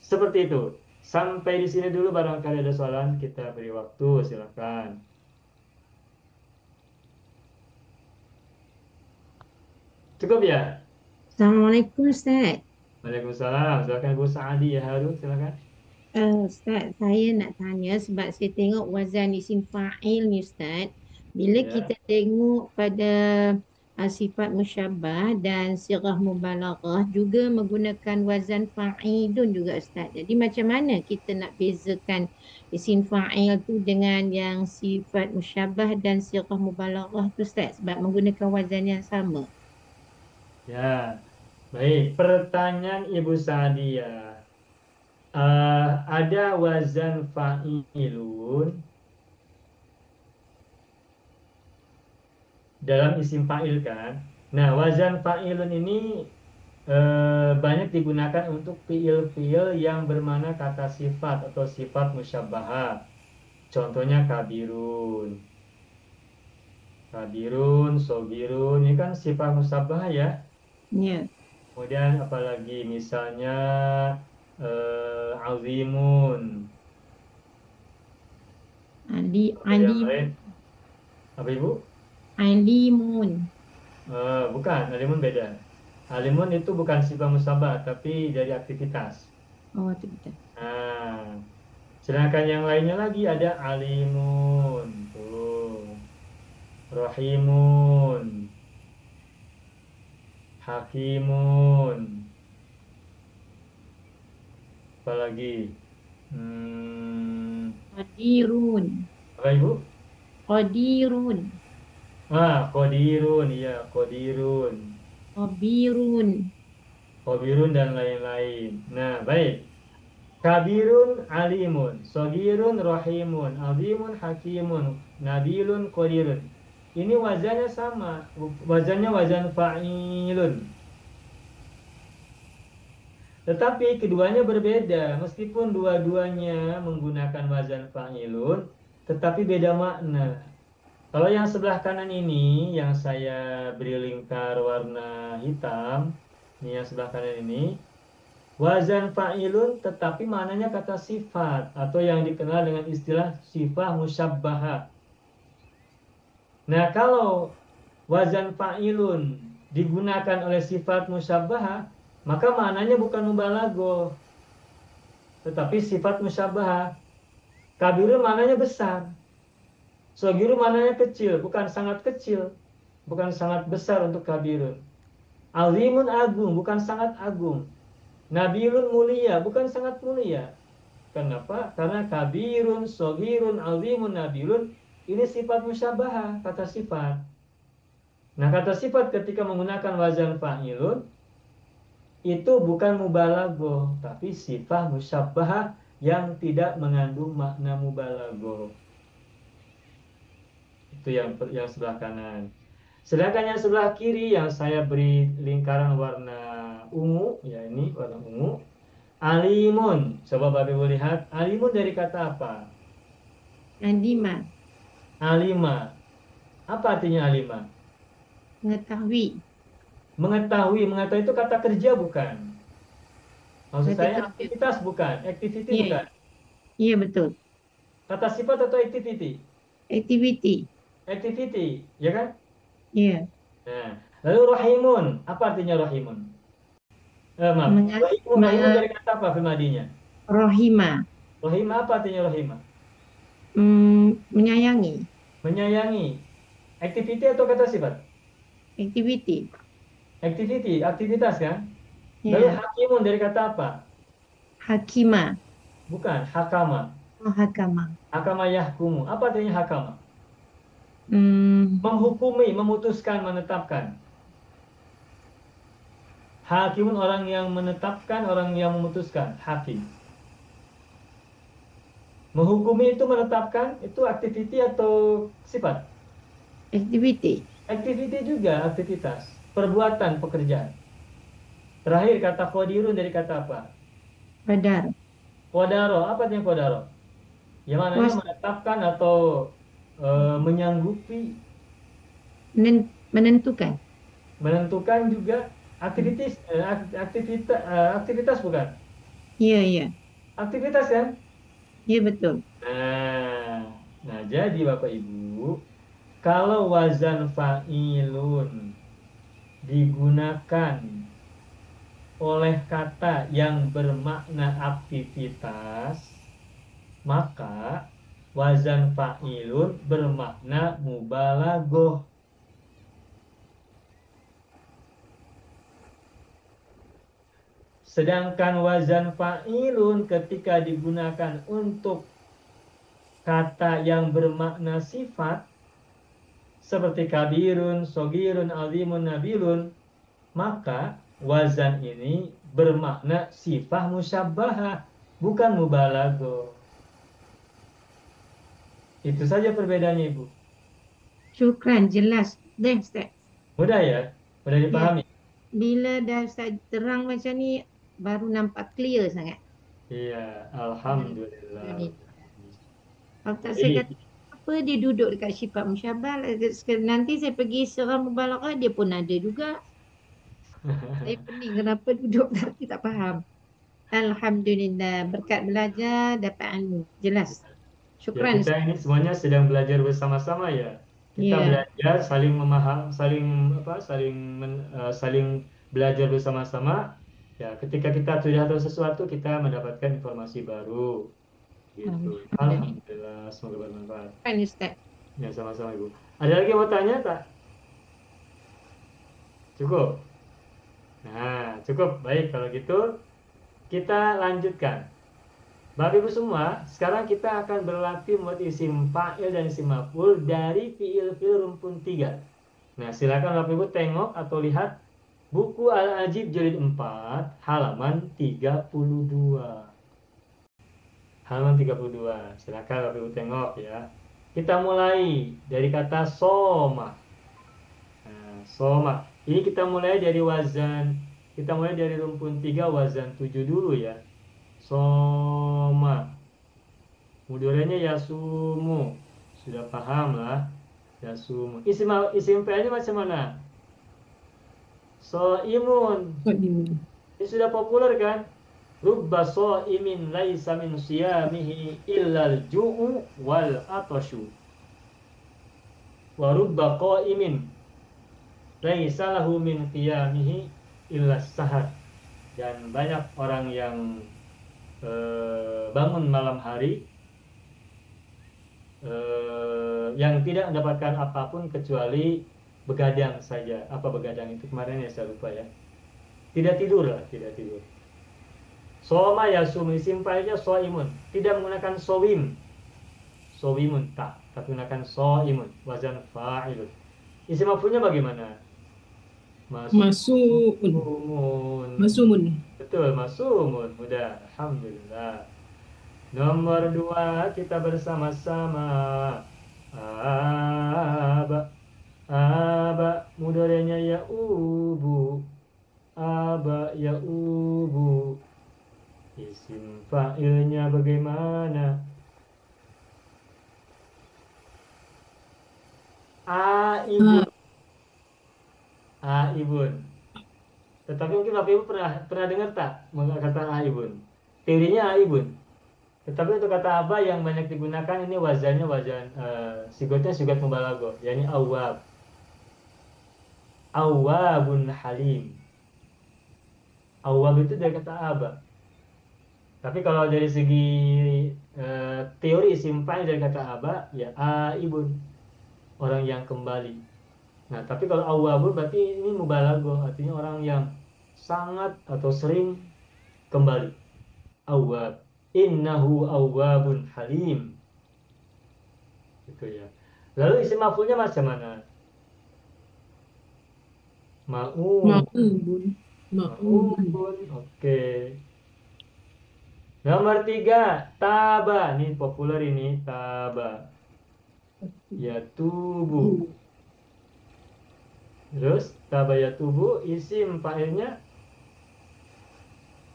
Seperti itu. Sampai di sini dulu, barangkali ada soalan, kita beri waktu, silakan. Cukup ya? Assalamualaikum Ustaz. Waalaikumsalam. Silakan Bu Saadi ya Harun, silakan. Ustaz, saya nak tanya sebab saya tengok wazan isim fa'il ni Ustaz. Bila Ya. kita tengok pada sifat musyabbah dan sirah mubalaghah juga menggunakan wazan fa'ilun juga Ustaz. Jadi macam mana kita nak bezakan isim fa'il tu dengan yang sifat musyabbah dan sirah mubalaghah tu Ustaz sebab menggunakan wazan yang sama? Ya, baik. Pertanyaan Ibu Sadia. Ada wazan fa'ilun dalam isim fa'il kan? Nah, wazan fa'ilun ini banyak digunakan untuk fi'il-fi'il yang bermakna kata sifat atau sifat musyabbahah. Contohnya kabirun. Kabirun, sogirun, ini kan sifat musyabbahah ya. Ya. Kemudian apalagi misalnya azimun. Yang lain apa Ibu? Alimun. Bukan, alimun beda. Alimun itu bukan sifat musyabbah tapi dari aktivitas. Oh, itu betul. Nah, sedangkan yang lainnya lagi ada alimun, tuh, rahimun, hakimun, apalagi Qadirun. apa Ibu? Qadirun. Qadirun, iya, qadirun. Khabirun. khabirun dan lain-lain. Nah, baik. Kabirun alimun, sogirun rahimun, azimun hakimun, nabilun qadirun. Ini wazannya sama, wazannya wazan fa'ilun. Tetapi keduanya berbeda, meskipun dua-duanya menggunakan wazan fa'ilun, tetapi beda makna. Kalau yang sebelah kanan ini, yang saya beri lingkar warna hitam, ini yang sebelah kanan ini, wazan fa'ilun tetapi maknanya kata sifat, atau yang dikenal dengan istilah sifah musyabbahah. Nah, kalau wazan fa'ilun digunakan oleh sifat musyabbahah, maka maknanya bukan mubalaghah, tetapi sifat musyabbahah. Kabirun maknanya besar. Sogiru maknanya kecil, bukan sangat kecil, bukan sangat besar untuk kabirun. Azimun agung, bukan sangat agung. Nabilun mulia, bukan sangat mulia. Kenapa? Karena kabirun, sogirun, azimun, nabilun ini sifat musyabbahah, kata sifat. Nah, kata sifat ketika menggunakan wazan fa'ilun itu bukan mubalaghah, tapi sifat musyabbahah yang tidak mengandung makna mubalaghah. Itu yang sebelah kanan. Sedangkan yang sebelah kiri yang saya beri lingkaran warna ungu, ya ini warna ungu. Alimun. Coba Bapak Ibu lihat, alimun dari kata apa? Alima, Alima. Apa artinya alima? mengetahui. Mengetahui itu kata kerja bukan? Maksud Kata saya kerja. aktivitas bukan, activity Iya. bukan. Iya betul. Kata sifat atau activity? Activity. Activity, ya kan? Iya. Nah, lalu rahimun, apa artinya rahimun? Maaf, rahimun dari kata apa firmadinya? Rohima, Rohima apa artinya rohima? menyayangi. Menyayangi. Activity atau kata sifat? Activity. Activity, aktivitas kan? Lalu Ya. hakimun dari kata apa? Hakima. Bukan, hakama. Oh, hakama. Hakama yahkumu. Apa artinya hakama? Hmm, Menghukumi, memutuskan, menetapkan. Hakimun orang yang menetapkan, orang yang memutuskan. Hakim. Menghukumi itu menetapkan, itu activity atau sifat? activity. Activity juga, aktivitas. Perbuatan, pekerjaan. Terakhir, kata qadirun dari kata apa? Qadar. Qadaro, apa artinya qadaro? Yang mana menetapkan atau menyanggupi. Menentukan. Menentukan juga aktivitas, aktivitas bukan? Iya, iya. Aktivitas kan? Iya betul. Nah jadi Bapak Ibu, kalau wazan fa'ilun digunakan oleh kata yang bermakna aktivitas, maka wazan fa'ilun bermakna mubalaghah. Sedangkan wazan fa'ilun ketika digunakan untuk kata yang bermakna sifat seperti kabirun, sogirun, azimun, nabilun, maka wazan ini bermakna sifah musyabbahah, bukan mubalaghah. Itu saja perbedaannya, Ibu. Syukran, jelas. Dah, Ustaz. Mudah ya? Mudah dipahami? Bila dah Ustaz terang macam ni, baru nampak clear sangat. Iya, alhamdulillah. Kalau tak saya kata, apa dia duduk dekat sifat musyabbah, nanti saya pergi surah mubalaghah, dia pun ada juga. Saya pening kenapa duduk tapi tak faham. Alhamdulillah, berkat belajar dapat ilmu. Jelas. Ya, Syukran. kita ini semuanya sedang belajar bersama-sama ya. Kita belajar saling memaham, saling belajar bersama-sama. Ya, ketika kita sudah tahu sesuatu, kita mendapatkan informasi baru. Gitu. Alhamdulillah, semoga bermanfaat. Kan Ustaz. Ya, sama-sama Ibu. Ada lagi yang mau tanya tak? Cukup? Nah, cukup. Baik, kalau gitu kita lanjutkan. Bapak Ibu semua, sekarang kita akan berlatih membuat isim fa'il dan isim maf'ul dari fiil-fiil rumpun 3. Nah, silakan Bapak Ibu tengok atau lihat Buku Al-Ajib jilid 4, halaman 32. Halaman 32. Silakan Bapak Ibu tengok ya. Kita mulai dari kata soma. Nah, soma. Ini kita mulai dari wazan. Kita mulai dari rumpun 3 wazan 7 dulu ya. Soma. Mudorenya yasumu. Sudah paham lah. Yasumu. Isim fa'ilnya macam mana? So'imun. Qaimun. Ini sudah populer kan? Rubba so'imin laisa min siyamihi illal ju'u wal atashu. Wa rubba qa'imin laisa lahu min qiyamihi illa sahar. Dan banyak orang yang bangun malam hari yang tidak mendapatkan apapun kecuali begadang saja. Apa begadang itu kemarin ya, saya lupa ya. Tidak tidur lah, tidak tidur. Soma yasum, isim fa'ilnya so'imun. Tidak menggunakan sowim. Sowimun tak, tapi menggunakan so'imun. Wazan fa'ilun. Isim maf'ulnya bagaimana? Masumun. Masumun. Betul, masumun. Mudah, alhamdulillah. Nomor 2 kita bersama-sama. Aba. Aba mudorenya ya ubu. Aba ya ubu. Isim fa'ilnya bagaimana? Aibun. Aibun. Tetapi mungkin Bapak Ibu pernah dengar tak kata aibun? Teorinya aibun. Tetapi untuk kata aba yang banyak digunakan ini wazannya wazan sigotnya sigot mubalaghah, yakni awwab. Awwabun halim. Awwab itu dari kata aba. Tapi kalau dari segi teori isim fa'il dari kata aba, ya aibun, orang yang kembali. Nah, tapi kalau awwabun berarti ini mubalaghah, artinya orang yang sangat atau sering kembali. Awwab. Innahu awwabun halim. Gitu ya. Lalu isim maf'ulnya macam mana? Ma'ubun. Ma'ubun. Oke. Nomor 3, taba. Ini populer ini, taba. Yatubu. Terus taba yatubu, isim fa'ilnya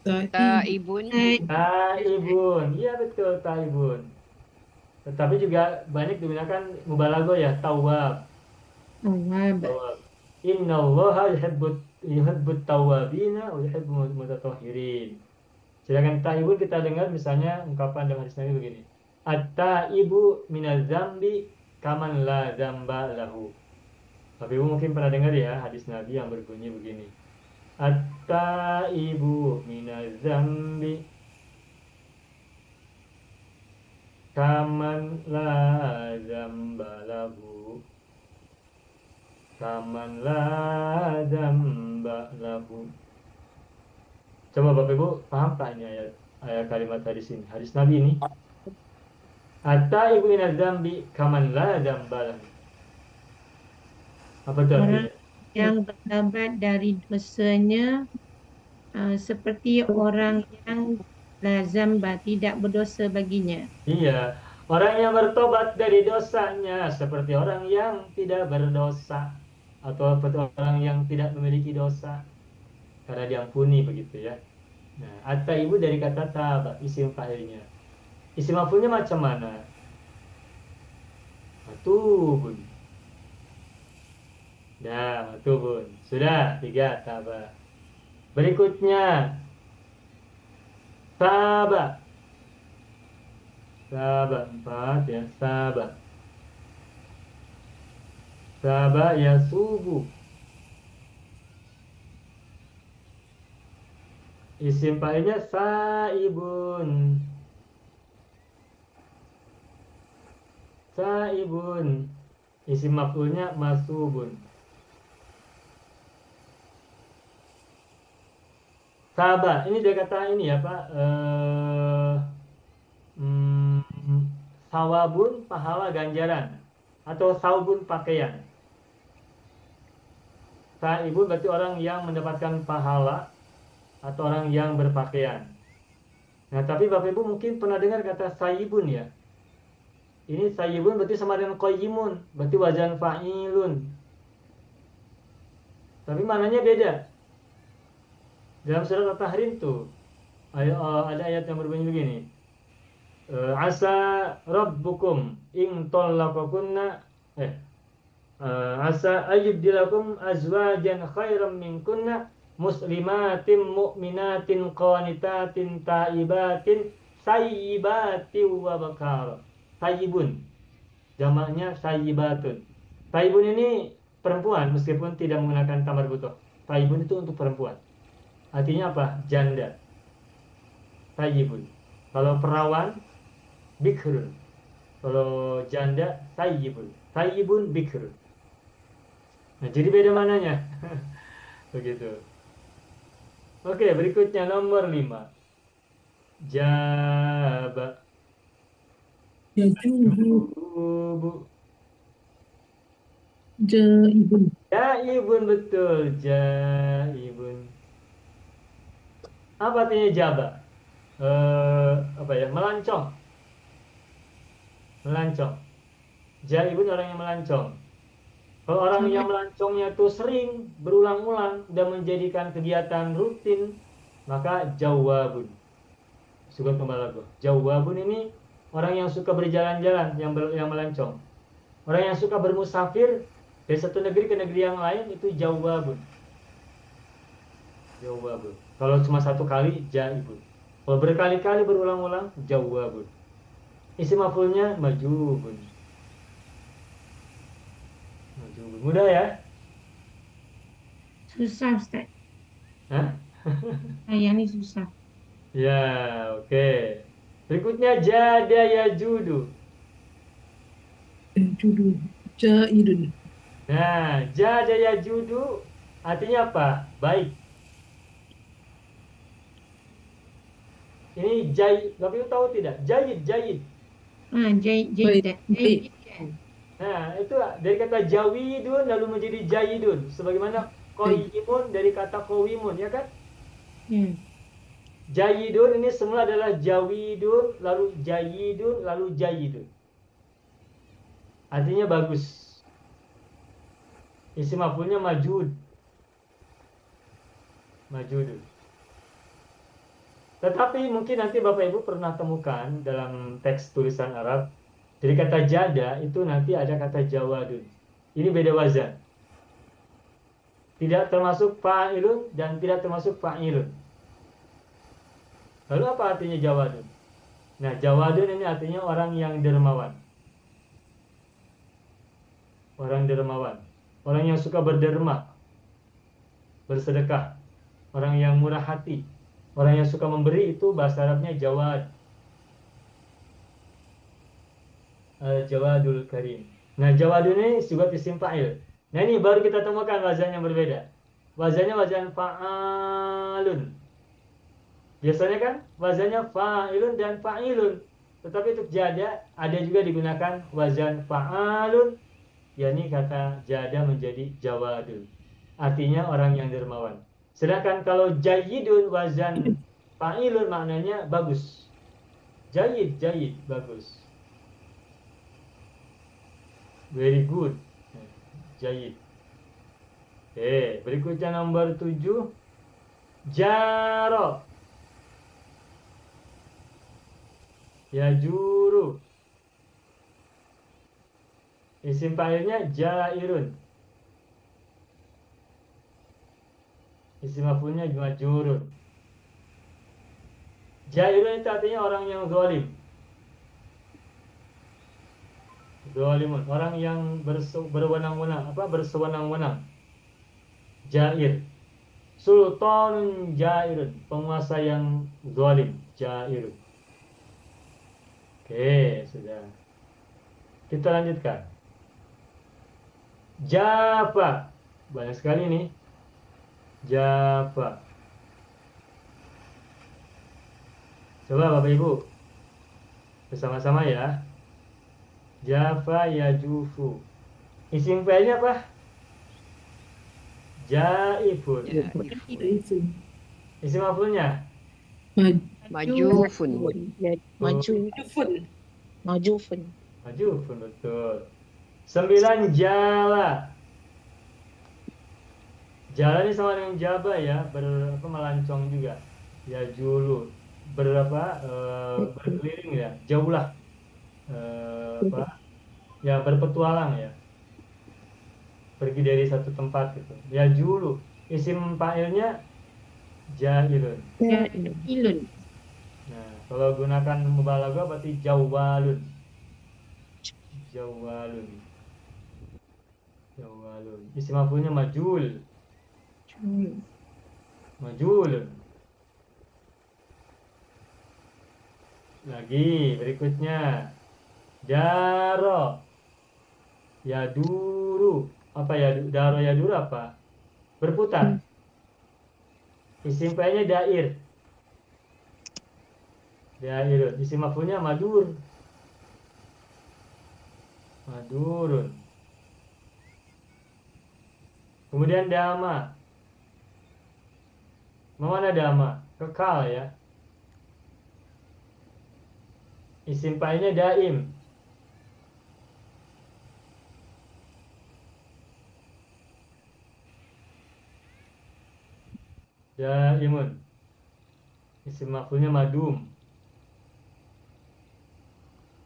Taibun. taibun. Iya betul, taibun. Tetapi juga banyak digunakan mubalaghah ya, tawwab. Awab. Tawwab. Innallaha yuhibbut tawwabina wa yuhibbul mutatahhirin. Sedangkan taibun kita dengar misalnya ungkapan dalam hadis Nabi begini. At-taibu minaz zambi kaman la dzamba lahu. Tapi Ibu mungkin pernah dengar ya hadis Nabi yang berbunyi begini. At-taibu minaz zambi kaman la dzamba lahu. Kaman la dzamba lahu. Coba Bapak Ibu paham tak ini ayat kalimat hadis ini? Hadis Nabi ini. At-taibu minaz zambi kaman la dzamba lahu. Apa itu artinya? Yang bertobat dari dosanya seperti orang yang lazamba, tidak berdosa baginya. Iya, orang yang bertobat dari dosanya seperti orang yang tidak berdosa atau seperti orang yang tidak memiliki dosa karena diampuni begitu ya. Nah, at-taibu dari kata taba, isim fa'ilnya. Isim maf'ulnya macam mana? Matubun. Nah, matubun. Sudah 3 taba. Berikutnya taba. Taba 4 ya, taba. Taba ya subuh. Isim fa'ilnya saibun. Saibun. Isim maf'ulnya masubun. Taba, ini dia kata ini ya Pak. Sawabun pahala ganjaran atau saubun pakaian. taibun berarti orang yang mendapatkan pahala atau orang yang berpakaian. Nah, tapi Bapak Ibu mungkin pernah dengar kata sayyibun ya. Ini sayyibun berarti sama dengan qayyimun, berarti wazan fa'ilun. Tapi maknanya beda. Dalam surat At-Tahrim tuh ada ayat yang berbunyi begini. Asa rabbukum in tallaqakunna asa ayyubdilakum azwajan khairam minkunna muslimatin mu'minatin qanitatin taibatin sayyibatin wa bakar. Tayyibun jamaknya sayyibatun. Tayyibun ini perempuan meskipun tidak menggunakan tamar butoh. Tayyibun itu untuk perempuan. Artinya apa? Janda. Tayyibun. Kalau perawan bikrun. Kalau janda tayyibun. Tayyibun bikrun. Nah, jadi beda mananya. Begitu. Oke, berikutnya nomor 5. Jaba. Yajubu. Jaibun. Jaibun, betul. Jaibun. Apa artinya jaba? Apa ya? Melancong. Melancong. Jaibun orang yang melancong. Kalau orang yang melancongnya itu sering berulang-ulang dan menjadikan kegiatan rutin, maka jawabun. Surat Pembalaghah. Jawabun ini orang yang suka berjalan-jalan, yang melancong. Orang yang suka bermusafir dari satu negeri ke negeri yang lain itu jawabun. Jawabun. Kalau cuma satu kali jaibun. Kalau berkali-kali berulang-ulang jawabun. Isim maf'ulnya majubun. Majubun. Mudah ya? Susah Ustaz. Hah? Yang ini susah. Ya, oke. Berikutnya jada yajudu. Yajudu. Jaidun. Nah, jada yajudu artinya apa? Baik. Ini jayid, Bapak Ibu tahu tidak? Jayid. Baik. Jayid. Nah, itu dari kata jawidun lalu menjadi jayidun. Sebagaimana qawimun dari kata qawimun, ya kan? Jayidun ini semula adalah jawidun, lalu jayidun, lalu jayidun. Artinya bagus. Isim maf'ulnya majud. Majudun. Tetapi mungkin nanti Bapak Ibu pernah temukan dalam teks tulisan Arab, dari kata jada itu nanti ada kata jawadun. Ini beda wazan. Tidak termasuk fa'ilun dan tidak termasuk fa'ilun. Lalu apa artinya jawadun? Nah, jawadun ini artinya orang yang dermawan. Orang dermawan. Orang yang suka berderma, bersedekah. Orang yang murah hati. Orang yang suka memberi itu bahasa Arabnya jawad. Jawadul karim. Nah, jawadun ini juga isim fa'il. Nah, ini baru kita temukan wazan yang berbeda. Wazannya wazan fa'alun. Biasanya kan wazannya fa'ilun dan fa'ilun. Tetapi untuk jada ada juga digunakan wazan fa'alun. yakni kata jada menjadi jawadun. Artinya orang yang dermawan. Sedangkan kalau jayidun wazan fa'ilun maknanya bagus. Jayid, bagus. Very good. Jayid. Berikutnya nomor 7. Jaro. Yajuru. Isim fa'ilnya jairun. Isim maf'ulnya majurun. Jairun itu artinya orang yang zalim. Zalimun, orang yang berwenang-wenang, bersewenang-wenang. Jair. Sultanun jairun, penguasa yang zalim, jairun. Oke, sudah. Kita lanjutkan. Japa. Banyak sekali nih. Japa. Coba Bapak Ibu bersama-sama ya. Jafa yajufu. Isim fa'ilnya apa? Jaifun. Jaifun. Isim maf'ulnya Majufun. Majufun. Majufun. majufun, betul. 9 jala. Jala ini sama dengan jaba ya, melancong juga. Ya julu berkeliling ya, jauhlah. Ya berpetualang ya, pergi dari satu tempat gitu. Ya julu. Isim fa'ilnya jailun. Jailun. Nah, kalau gunakan mubalaghah berarti jawalun. Jawalun. Jawalun. Isim maf'ulnya majul. Majulun. Lagi berikutnya daro. Yaduru. Apa ya? Daro yaduru apa? Berputar. Isim fa'ilnya dair. Dairun. Isim maf'ulnya madur. Madurun. Kemudian dama. Mana dama? Kekal ya. Isim fa'ilnya daim. Daimun. Isim maf'ulnya madum.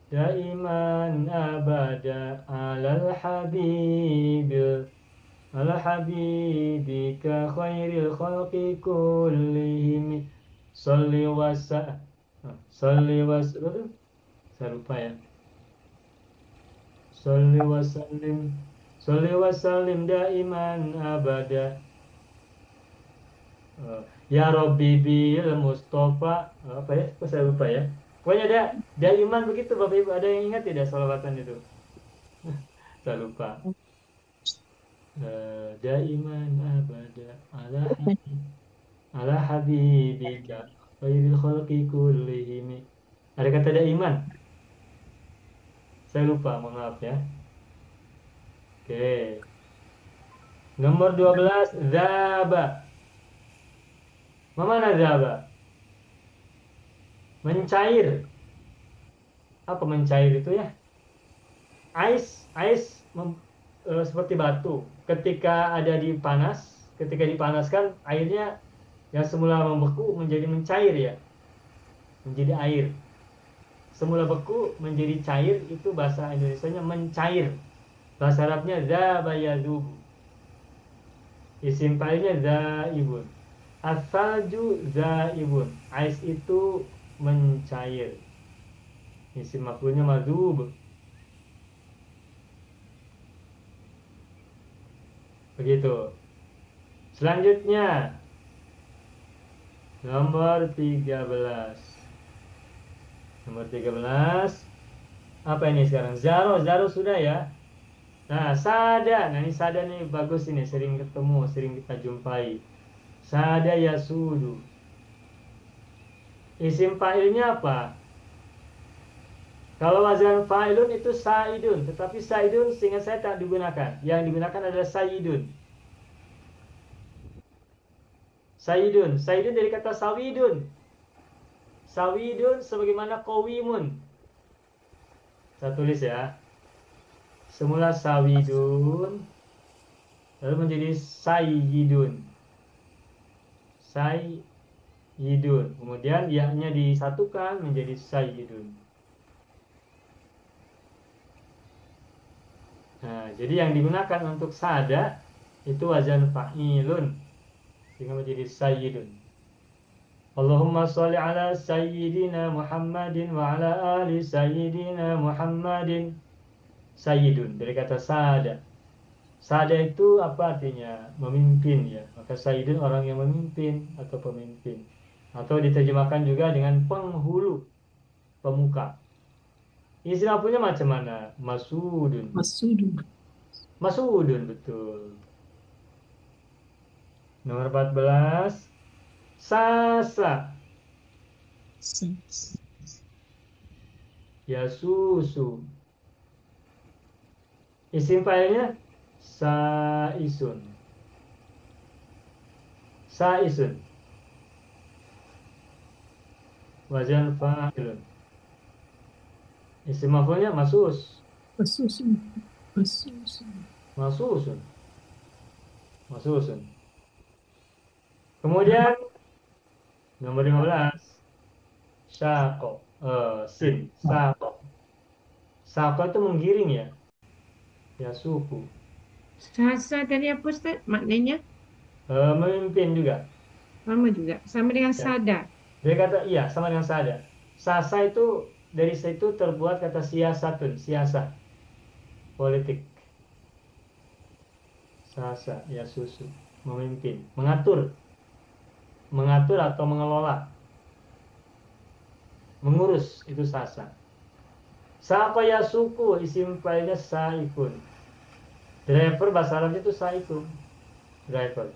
Daiman abada alal habib. Ala habibika khairil khalqi kullihim. Salli wasa. Salli wasa. Saya lupa ya. Salli wasallim. Salli wasallim daiman abada. Ya Rabbi bil Mustafa. Apa ya? Kok saya lupa ya. Pokoknya ada daiman begitu Bapak Ibu. Ada yang ingat tidak sholawatan itu? Saya lupa. Daiman abada ala habibika khairil khalqi kullihim. Ada kata daiman? Saya lupa, mohon maaf ya. Oke. Nomor 12 zaba. Mana zaba? Mencair. Apa mencair itu ya? Ais seperti batu. Ketika dipanaskan airnya yang semula membeku menjadi mencair ya. Menjadi air. Semula beku menjadi cair, itu bahasa Indonesianya mencair. Bahasa Arabnya zaba yazubu. Isim fa'ilnya zaibun. As-salju zaibun. Ais itu mencair. Isim maf'ulnya madzub. Begitu. Selanjutnya nomor 13. Nomor 13. Apa ini sekarang? Zaro sudah ya. Nah, sada. Nah, ini sada nih bagus ini, sering ketemu, sering kita jumpai. Sada yasudu. Isim fa'ilnya apa? Kalau wazan fa'ilun itu sa'idun, tetapi sa'idun seingat saya tak digunakan. Yang digunakan adalah sayyidun. Sayyidun dari kata sawidun. Sawidun sebagaimana qawimun. Saya tulis ya. Semula sawidun, lalu menjadi sayyidun. Sayyidun. Kemudian ya-nya disatukan menjadi sayyidun. Nah, jadi yang digunakan untuk sada itu wazan fa'ilun, sehingga menjadi sayyidun. Allahumma sholli ala sayyidina Muhammadin wa ala ali sayyidina Muhammadin. Sayyidun dari kata sada. Sada itu apa artinya? Memimpin ya. Maka sayyidun orang yang memimpin atau pemimpin. Atau diterjemahkan juga dengan penghulu, pemuka. Isim maf'ulnya macam mana? Masudun. Masudun, betul. Nomor 14. Sasa. Yasusu. Isim fa'ilnya saisun. Sa'isun. Wazan fa'ilun. Isim maf'ulnya masus. Masusun. Masusun. Masusun. Masusun. Kemudian nomor 15. Syaqo. Sin. Saqo. Saqo itu menggiring ya. Ya suku. Sasa tadi apa Ustaz? Maknanya Memimpin juga. sama juga. Sama dengan Ya. sada. Dia kata iya sama dengan sada. Sasa itu dari situ terbuat kata siasatun, siasat politik. Sasa ya susu, memimpin, mengatur, mengatur atau mengelola, mengurus itu sasa. Sapa ya suku isim fa'ilnya saikun. Driver bahasa Arabnya itu saikun. Driver.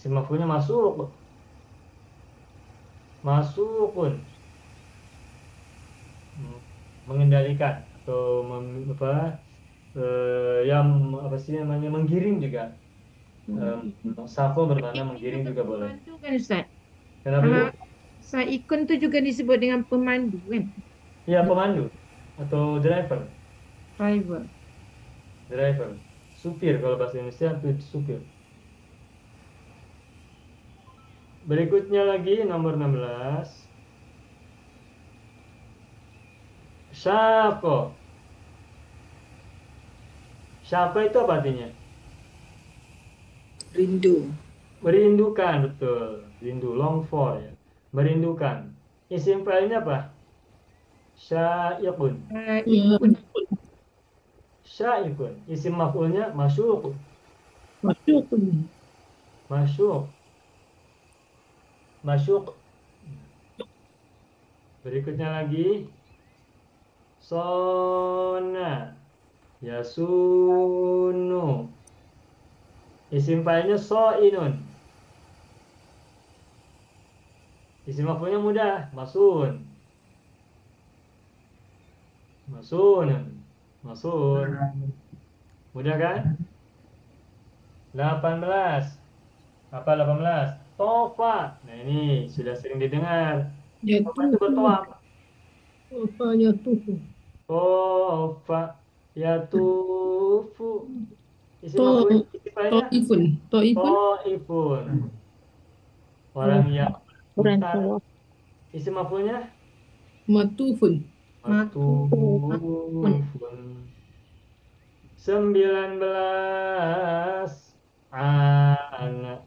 Isim maf'ulnya masuk. Masukun. Mengendalikan atau yang apa sih namanya menggiring juga. Sako bermakna menggiring juga boleh. Pemandu kan Ustaz? Kenapa Kalau Bu? saikun tu juga disebut dengan pemandu kan? Ya pemandu atau driver, Driver. driver, supir kalau bahasa Indonesia itu supir. Berikutnya lagi nomor 16. Syaqo. Syaqo itu apa artinya? Rindu. Merindukan, betul. Rindu, long for ya. Merindukan. Isim fa'ilnya apa? Sya'iqun. Ikun. Sya'iqun. Isim maf'ulnya masyuq. Masusun. Masyuq. Masyuq. Berikutnya lagi. Sona. Yasunu. Isim fa'ilnya so'inun. Isim maf'ulnya mudah. Masun. Masunun. Masun. Mudah kan? 18. Apa 18? Tofa. Nah ini sudah sering didengar. Tofa itu Yatufu. bertawaf. Apa yatufu? Tofa. Yatufu. Isim To, maf'ulnya, isim fa'ilnya toifun. Toifun. Toifun. Orang yang Orang hutan. tua. Isim maf'ulnya Matufun. Matufun. 19. Anak.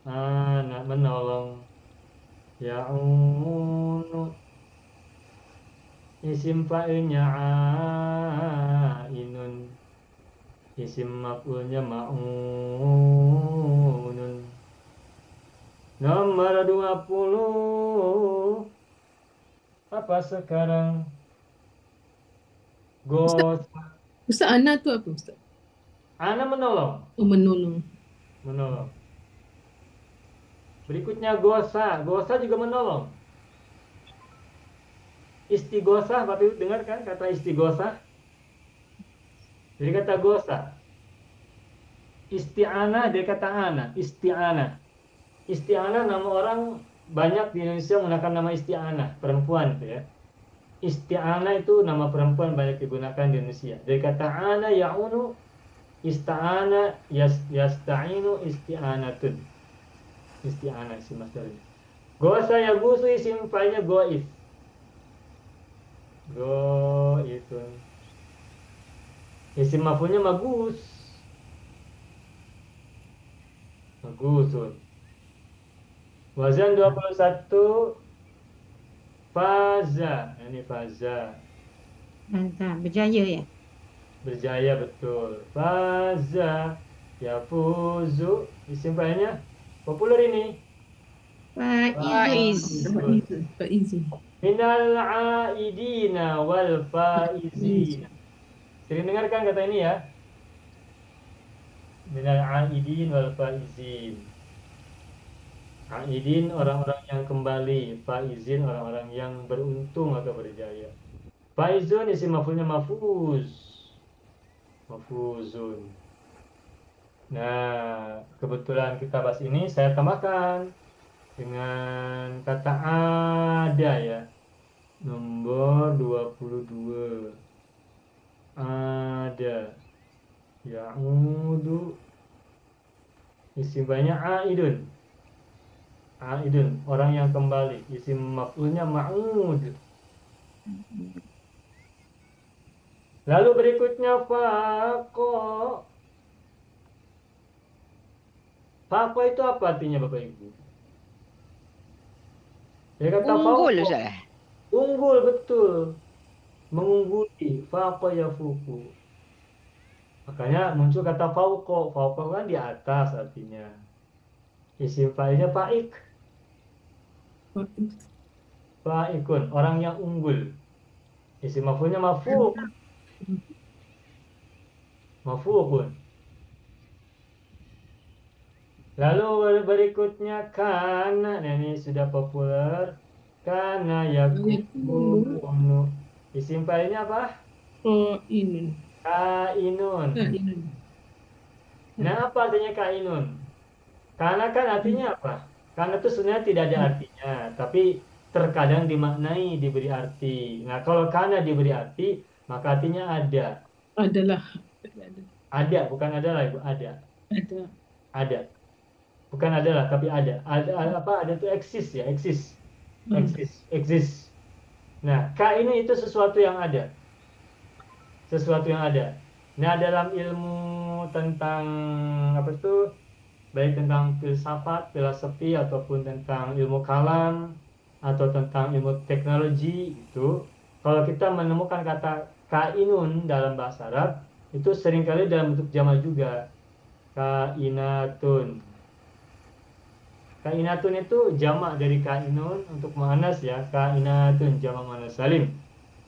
Anak menolong. Ya'unu. Isim fa'ilnya ainun. Isim maf'ulnya ma'unun. Nomor 20. Apa sekarang? Gos. Ustaz Ana tu apa Ustaz? Ana menolong. Oh, menolong. Menolong. Berikutnya gosa. Gosa juga menolong. Istighosah, Bapak Ibu dengar kan kata istighosah? Jadi kata gosa. Isti'anah dari kata ana. Isti'anah. Isti'anah nama orang banyak di Indonesia menggunakan nama isti'anah. Perempuan itu ya. Isti'anah itu nama perempuan banyak digunakan di Indonesia. Dari kata ana ya'unu. Ista'ana yasta'inu isti'anatun. Isti'anah si masdarnya. Gosa ya gusu isim fa'ilnya go'if. Go'ifun. Isim maf'ulnya magus. Magusun. Wazan 21. Faza. Ini faza. Berjaya ya? Berjaya betul. Faza. Yafuzu. Isim fa'ilnya populer ini. Faiz. Faizin. Minal aidina wal faizina. Sering dengarkan kata ini ya. Minal aidin wal faizin. Aidin orang-orang yang kembali, faizin orang-orang yang beruntung atau berjaya. Faizun isim maf'ulnya mafuz. Mafuzun. Nah, kebetulan kita bahas ini, saya tambahkan dengan kata ada ya. Nomor 22. Ada. Ya'udu. Isim banyak aidun. Aidun, orang yang kembali. Isim maf'ulnya ma'ud. Lalu berikutnya faqo. Faqo itu apa artinya Bapak Ibu? Dia kata Unggul, faqo. Ustaz. Unggul, betul. Mengungguli. Faqo yafuku. Makanya muncul kata fauqo. Fauqo kan di atas artinya. Isim fa'ilnya fa'ik. Fa'ikun, orang yang unggul. Isim maf'ulnya mafuq. Mafuqun. Lalu berikutnya kana. Nah, ini sudah populer. Kana yakunu. Isim fa'ilnya apa? Qainun. Kainun. Qainun. Nah, apa artinya kainun? Karena kan artinya apa? Karena itu sebenarnya tidak ada artinya, tapi terkadang dimaknai diberi arti. Nah, kalau karena diberi arti, maka artinya ada. Adalah. Ada, bukan adalah, Ibu. Ada. Ada. Ada. Bukan adalah, tapi ada. Apa? Ada itu eksis ya, eksis. Eksis. Nah, kainu itu sesuatu yang ada. Sesuatu yang ada. Nah, dalam ilmu tentang apa itu? Baik tentang filsafat, filosofi, ataupun tentang ilmu kalam, atau tentang ilmu teknologi itu, kalau kita menemukan kata kainun dalam bahasa Arab, itu seringkali dalam bentuk jamak juga. Kainatun. Kainatun itu jamak dari kainun untuk muannas ya, kainatun jamak muannas salim.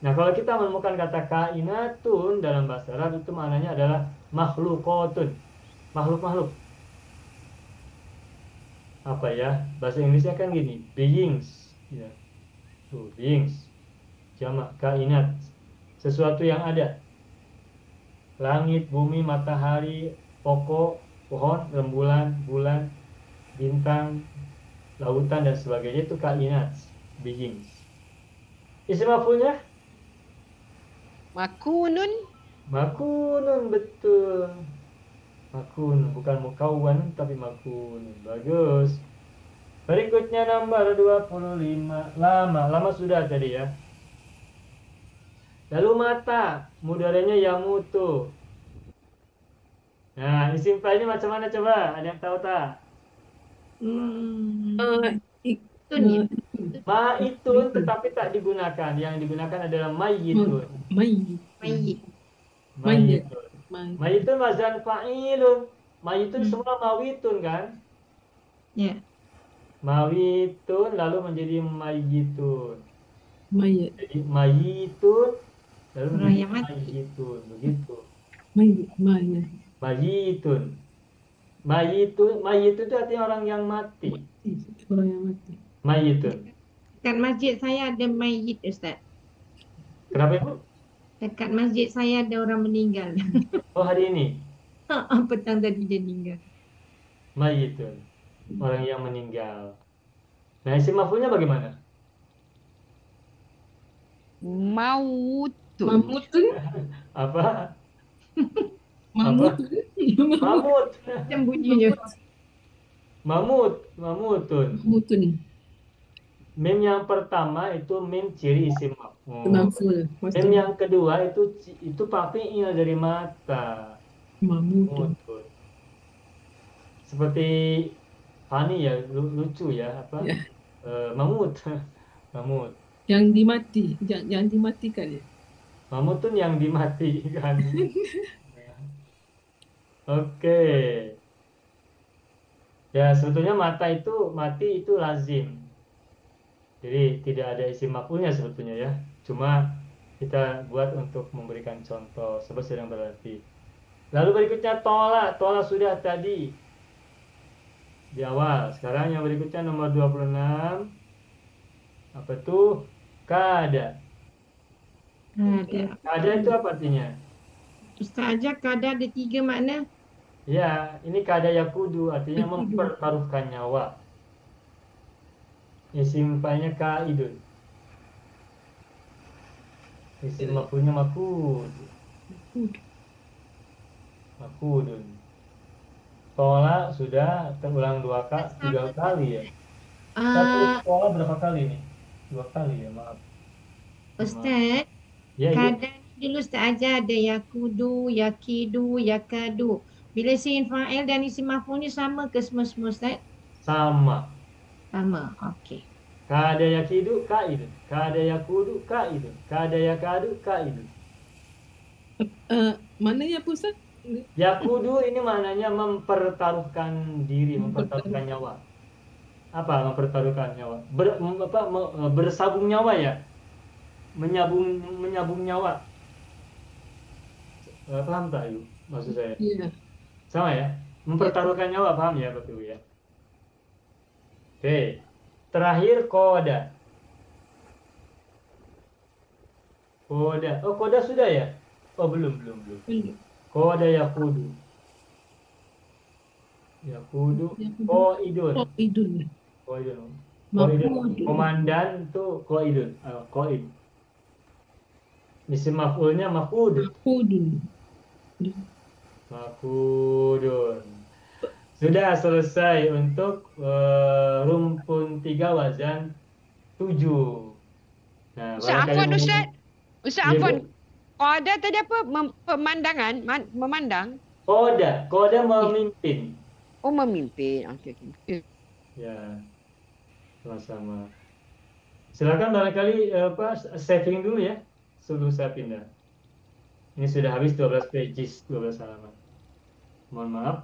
Nah, kalau kita menemukan kata kainatun dalam bahasa Arab, itu maknanya adalah makhlukotun. Makhluk-makhluk. Apa ya, bahasa Inggrisnya kan gini, beings ya. Tuh, beings jamak kainat, sesuatu yang ada. Langit, bumi, matahari, pokok, pohon, rembulan, bulan, bintang, lautan dan sebagainya itu kainat, beings. Isim maf'ulnya Makunun. makunun, betul. Makun, bukan mukawwan tapi makun. Bagus. Berikutnya nomor 25. Lama sudah tadi ya. Lalu mata, mudaranya yamutu. Nah, isim fa'ilnya macam mana coba? Ada yang tahu tak? Tun ya. Ma'itun tetapi tak digunakan. Yang digunakan adalah mayyitun. Mayyit. Mayyit. Mayyitun. Mayyit. Mayyitun wazan fa'ilun. Mayyitun semua mawitun kan? Ya. Mawitun lalu menjadi mayyitun. Mayyit. Jadi mayitun lalu Orang menjadi yang mati. mayyitun, begitu. Mayyit. Mayyit. Mayitun. Mayitun itu artinya orang yang mati. Orang yang mati. Mayitun. Dekat masjid saya ada mayyit, Ustaz. Kenapa Ibu? Dekat masjid saya ada orang meninggal. Oh, hari ini Petang tadi dia meninggal. mayitun. Orang yang meninggal. Nah, isim maf'ulnya bagaimana? Mautun. Mamutun. Apa? Mamutun. Mamut. Macam bunyinya. Mamutun. Mamutun. Mim yang pertama itu mim ciri isim maf'ul. Maful. Mim yang kedua itu fi'il dari mata. Mamutun. Mamutun. Seperti Fani ya, lucu ya apa? Ya. Mamut. Mamut. Yang dimati. Yang dimatikan ya. Mamutun yang dimatikan. Oke. Ya, sebetulnya mati itu lazim. Jadi tidak ada isim maf'ulnya sebetulnya ya. Cuma kita buat untuk memberikan contoh sebab sedang berarti. Lalu berikutnya tola. Tola sudah tadi di awal. Sekarang yang berikutnya nomor 26. Apa tuh? Kada. Ada. Kada itu apa artinya? Ustaz ajar kada ada 3 makna. Ya, ini kada yakudu artinya mempertaruhkan nyawa. Isim fa'ilnya kaidun. Isim maf'ulnya makud. Makudun. Tola sudah terulang tiga kali ya. Satu sekolah berapa kali nih? 2 kali ya, maaf. Ustaz, Ya, Ibu. kadang dulu Ustaz ajar ada yakudu, yakidu, yakadu. Bila isim fa'il dan isim maf'ul ni sama ke semua-semua Ustaz? Sama. Sama, okey. Kada yakidu kaidun. Kada yakudu kaidun. Kada yakadu kaidun. Mananya apa Ustaz? Yakudu ini maknanya mempertaruhkan diri, mempertaruhkan nyawa. Apa mempertaruhkan nyawa? Bersabung nyawa ya. Menyabung nyawa. Paham tak, Ibu? Maksud saya. Iya. Sama ya? Mempertaruhkan nyawa, paham ya Bapak Ibu ya? Oke. Terakhir koda. Koda. Oh, koda sudah ya? Oh, belum. Koda yakudu. Yakudu. Koidun. Idul. Koidun. Maf'ul. Komandan tuh koidun. Koid. Isim maf'ulnya maf'ud. Maf'udun. Makudun. Sudah selesai untuk rumpun 3 wazan 7. Nah, Ustaz Afwan, Ustaz. Ustaz Ya, Bu. Afwan. Qada tadi apa? Pemandangan? Memandang? Koda memimpin. Oh, memimpin. Okey. Ya, sama-sama. Silakan barangkali saving dulu ya, sebelum saya pindah. Ini sudah habis 12 pages, 12 halaman. Mohon maaf.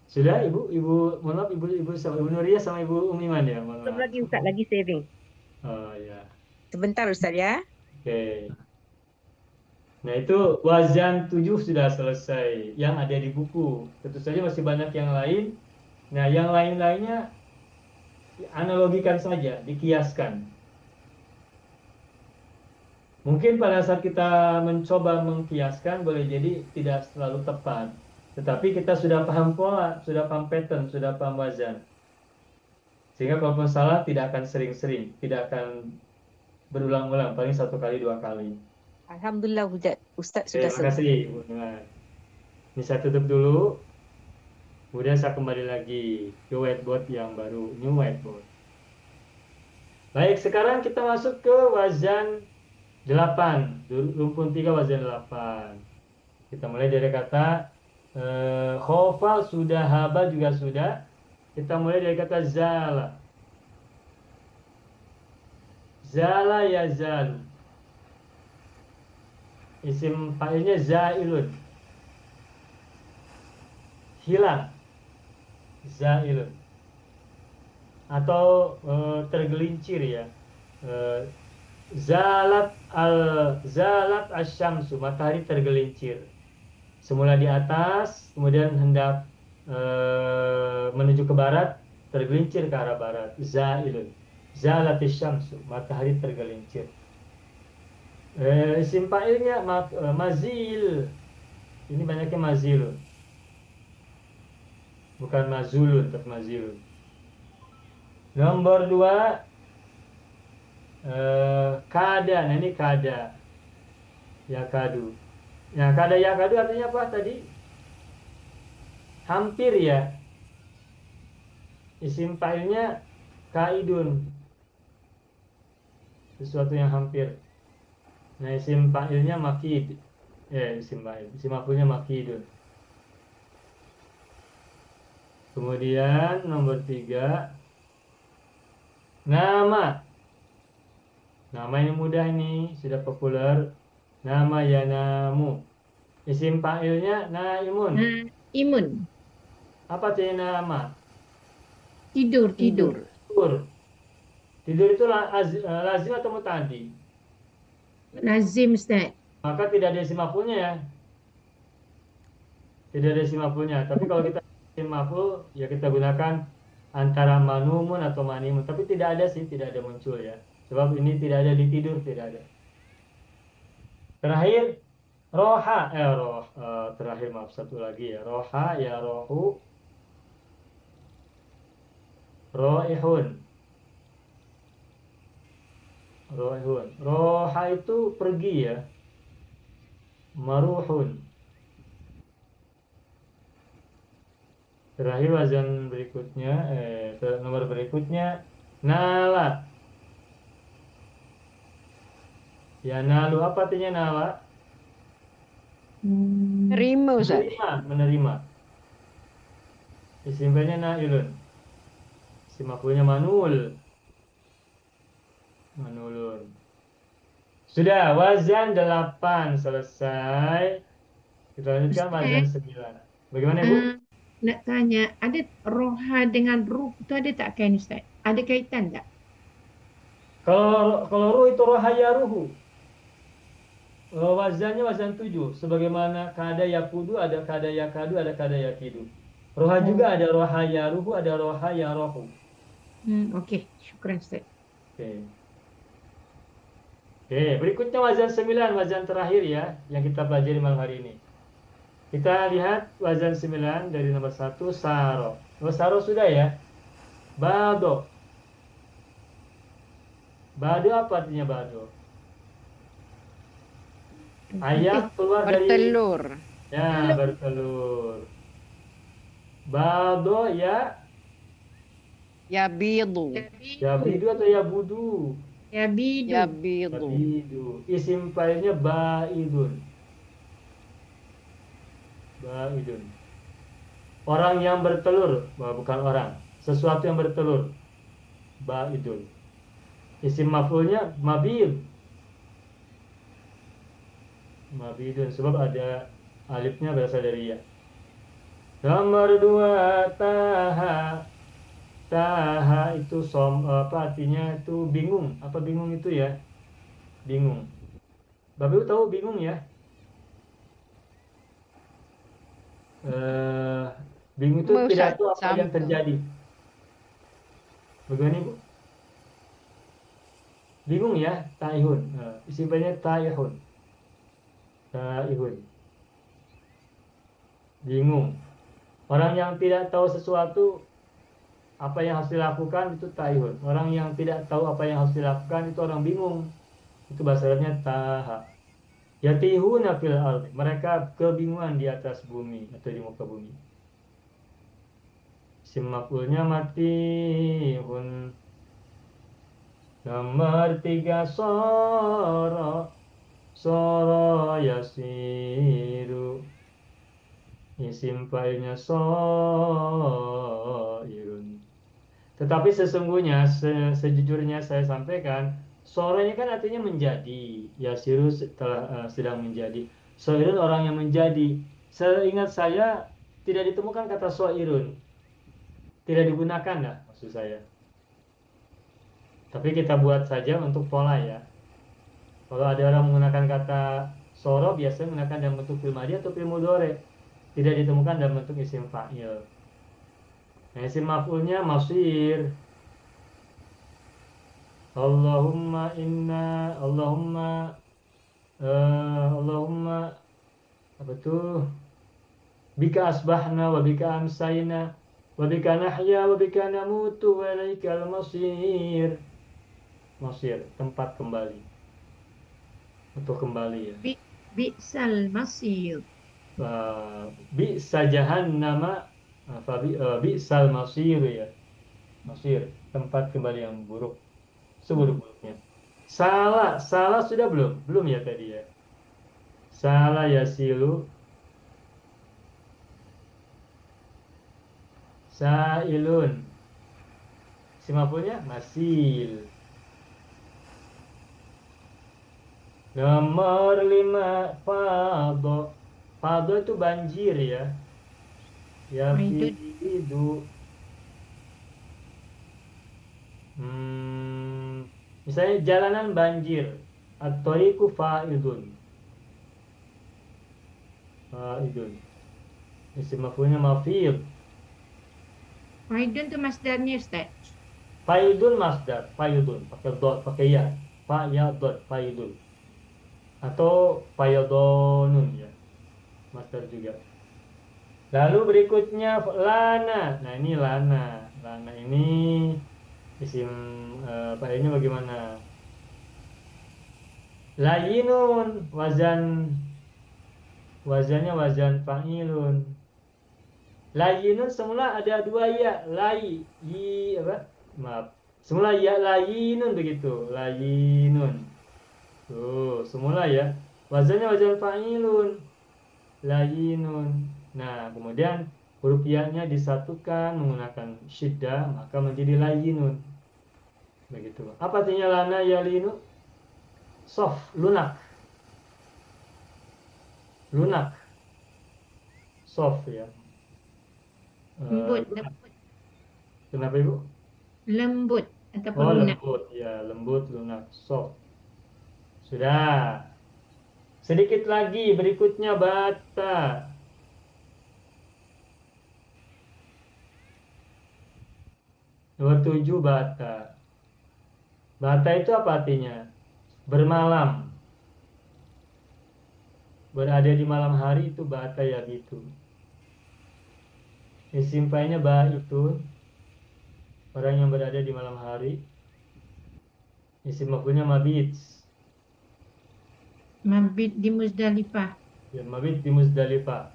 Sudah, Ibu, mohon maaf, Ibu sama Ibu Nuria sama Ibu Umiman ya, mohon maaf. Lagi Ustaz, lagi saving. Oh ya, Sebentar Ustaz ya. oke. Nah itu wazan 7 sudah selesai yang ada di buku. Tentu saja masih banyak yang lain. Nah yang lain-lainnya analogikan saja, dikiaskan. Mungkin pada saat kita mencoba mengkiaskan boleh jadi tidak selalu tepat. Tetapi kita sudah paham pola, sudah paham pattern, sudah paham wazan. Sehingga kalaupun salah tidak akan sering-sering, tidak akan berulang-ulang, paling 1 kali 2 kali. Alhamdulillah Ustaz sudah Terima kasih, Bu Numan. Ini saya tutup dulu. Kemudian saya kembali lagi ke whiteboard yang baru, new whiteboard. Baik, sekarang kita masuk ke wazan 8, rumpun 3 wazan 8. Kita mulai dari kata khofa sudah, haba juga sudah. Kita mulai dari kata zala. Zala ya zalu. Isim fa'ilnya zailun. Hilang. Zailun. Atau tergelincir ya. Zalat asyamsu, matahari tergelincir. Semula di atas, kemudian hendak menuju ke barat, tergelincir ke arah barat. Zailun. Zalat asyamsu, matahari tergelincir. Isim fa'ilnya mazil. Ini banyaknya mazilun. Bukan mazulun, tapi mazilun. Nomor 2 kada. Nah ini kada. Yakadu. Nah kada yakadu artinya apa tadi? Hampir ya. Isim fa'ilnya kaidun. Sesuatu yang hampir. Nah isim fa'ilnya makid. Isim fa'il. Isim maf'ulnya makidun. Kemudian nomor 3 nama. Nama ini mudah, ini sudah populer. Nama ya namu. Isim fa'ilnya naimun. Imun. Apa artinya nama? Tidur. Tidur. Tidur itu lazim atau muta'addi? Lazim Ustaz. Maka tidak ada isim maf'ulnya ya. Tidak ada isim maf'ulnya. Tapi kalau kita isim maf'ul ya kita gunakan antara manumun atau manimun. Tapi tidak ada muncul ya. Sebab ini tidak ada di tidur, tidak ada. Terakhir Terakhir maaf satu lagi ya. Roha ya rohu, roihun. Roihun. Roha itu pergi ya. Maruhun. Terakhir wazan berikutnya, nomor berikutnya nala. Ya nalu apa artinya nala? Terima Ustaz. Menerima. Isim fi'ilnya nailun. Isim maf'ulnya manul. Manulun. Sudah, wazan 8 selesai. Kita lanjutkan Ustaz, wazan 9. Bagaimana Ibu? nak tanya, ada roha dengan ruh itu ada tak kain Ustaz? Ada kaitan tak? Kalau ruh itu rohaya ruhu. Wazannya wazan 7. Sebagaimana kada yakudu, ada kada yakadu, ada kada yakidu. Roha juga ada rohaya ruhu, ada rohaya rohu. Okey, syukran Ustaz. Oke. Oke, berikutnya wazan 9, wazan terakhir ya, yang kita pelajari malam hari ini. Kita lihat wazan 9 dari nomor 1, saro. Saro sudah ya. Bado. Bado apa artinya bado? Ayam keluar dari... Bertelur. Ya, bertelur. Bado ya. Yabidu. Yabidu atau yabudu? Yabidu. Yabidu. Yabidu. Isim fa'ilnya ba'idun. Ba'idun. Orang yang bertelur, bukan orang. Sesuatu yang bertelur. Ba'idun. Isim maf'ulnya mabid. Mabidun, sebab ada alifnya berasal dari ya. Nomor 2, taha. Taha itu apa artinya itu bingung. Apa bingung itu ya? Bingung. Bapak Ibu tahu bingung ya? Bingung itu tidak tahu apa yang terjadi. Bagaimana Ibu? Bingung ya? Taihun. Isim fi'ilnya taihun. Taihun. Bingung. Orang yang tidak tahu sesuatu apa yang harus dilakukan itu taihun. Orang yang tidak tahu apa yang harus dilakukan itu orang bingung. Itu bahasa Arabnya taha. Yatihuna fil ardi. Mereka kebingungan di atas bumi atau di muka bumi. Isim maf'ulnya matihun. Nomor 3, soro. Soro yasiru. Isim fa'ilnya soirun. Tetapi sesungguhnya sejujurnya saya sampaikan, soronya kan artinya menjadi. Yasiru setelah sedang menjadi. Soirun orang yang menjadi. Seingat saya tidak ditemukan kata soirun. Tidak digunakan lah maksud saya. Tapi kita buat saja untuk pola ya. Kalau ada orang menggunakan kata soro, biasanya menggunakan dalam bentuk fi'il madhi atau fi'il mudhari. Tidak ditemukan dalam bentuk isim fa'il. Nah, isim maf'ulnya masir. Allahumma inna, Allahumma apa tuh? Bika asbahna wa bika amsayna wa bika nahya wa bika namutu wa ilaikal masir. Masir, tempat kembali. Untuk kembali ya. Bi'sal masir. Bi'sa jahannama bi'sal masir ya. Masir, tempat kembali yang buruk. Seburuk-buruknya. Salah sudah belum? Belum ya tadi ya. Salah yasilu. Sailun. Simapulnya masil. Nomor 5, fado. Fado itu banjir ya. Ya fidu. Misalnya jalanan banjir. At-tariqu fa'idun. Fa'idun. Isim maf'ulnya mafid. Faidun tu masdarnya Ustaz. Faidun masdar. Faidun. Pakai dot, pakai ya. Fa ya dot. Faidun. atau fayadonun ya, masdar juga. Lalu berikutnya lana. Nah ini lana. Lana ini isim fa'ilnya bagaimana? Layinun, wazannya wazan fa'ilun. Layinun semula ada dua ya, maaf. Semula ya layinun begitu, layinun. Tuh, semula ya. Wazannya wazan fa'ilun, layinun. Nah, kemudian huruf ya-nya disatukan menggunakan syiddah, maka menjadi layinun. Begitu. Apa artinya lana yalinu? Soft, lunak. Lunak. Soft ya. Lembut, Lunak. Kenapa Ibu? lembut ataupun Oh, lunak. lembut. Ya, lembut, lunak, soft. Sudah. Sedikit lagi berikutnya bata. Nomor 7 bata. Bata itu apa artinya? Bermalam. Berada di malam hari itu bata ya gitu. Isim fa'ilnya ba itu orang yang berada di malam hari. Isim maf'ulnya mabit. Mabit di Muzdalifah. Ya, mabit di Muzdalifah.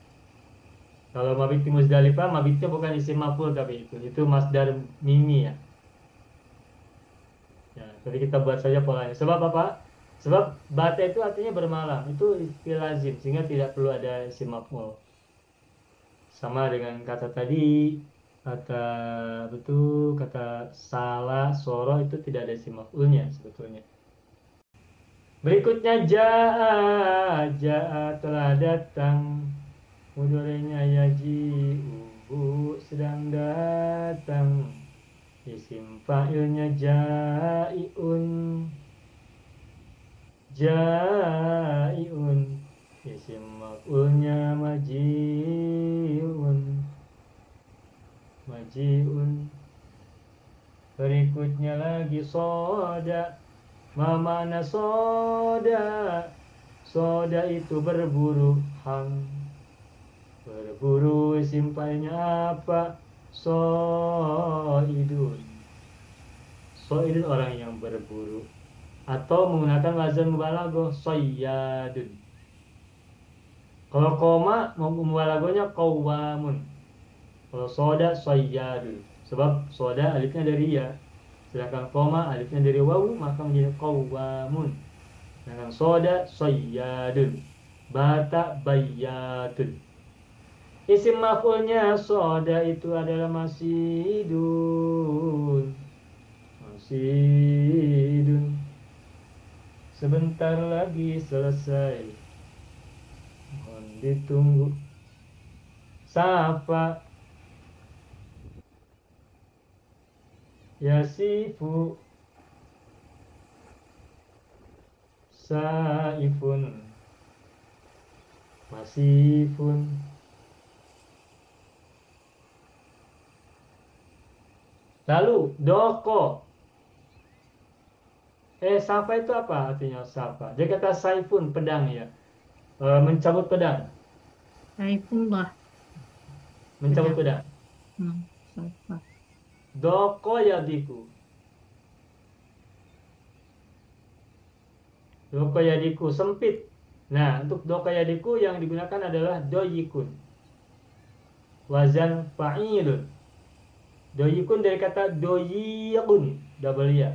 Kalau mabit di Muzdalifah, mabitnya bukan isim maf'ul tapi itu masdar mimi ya. Ya, tapi kita buat saja polanya. Sebab apa? Sebab bata itu artinya bermalam. Itu istilah lazim sehingga tidak perlu ada isim maf'ul. Sama dengan kata tadi, kata salah, soro itu tidak ada isim maf'ulnya sebetulnya. Berikutnya ja'a telah datang. Mudhari'nya yaji'u sedang datang. Isim fa'ilnya ja'iun. Ja'iun. Isim maf'ulnya maji'un. Maji'un. Berikutnya lagi soda. Mana soda? Soda itu berburu hang. Berburu isim fa'ilnya apa? Soidun. Soidun orang yang berburu. Atau menggunakan wazan mubalaghah soyyadun. Kalau koma mubalaghahnya qawwamun. Kalau soda soyyadun. Sebab soda alifnya dari ya. Sedangkan koma alifnya dari wawu maka menjadi qawwamun. Sedangkan soda soyyadun. Bata bayyatun. Isim maf'ulnya soda itu adalah masidun. Masidun. Sebentar lagi selesai. Mohon ditunggu. Sapa. Yasifu. Saifun. Masifun. Lalu doko. Sapa itu apa artinya sapa? Dia kata saifun, pedang ya. Mencabut pedang. Saifullah. Mencabut pedang. Saifah. Doko yadiku. Doko yadiku, sempit. Nah, untuk doko yadiku yang digunakan adalah doyikun. Wazan fa'ilun. Doyikun dari kata doyikun, double ya.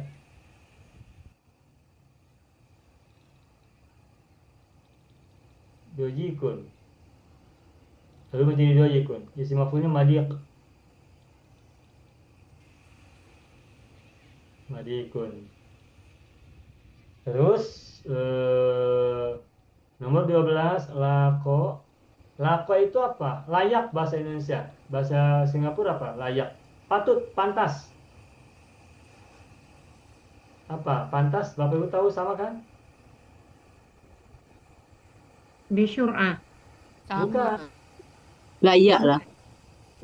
Doyikun. Lalu menjadi doyikun. Isim maf'ulnya madiq. Madikun. Terus nomor 12 lako. Lako itu apa? Layak bahasa Indonesia. Bahasa Singapura apa? Layak. Patut, pantas. Apa? Pantas, Bapak Ibu tahu sama kan? Bisyur'ah. Bukan. Layak lah.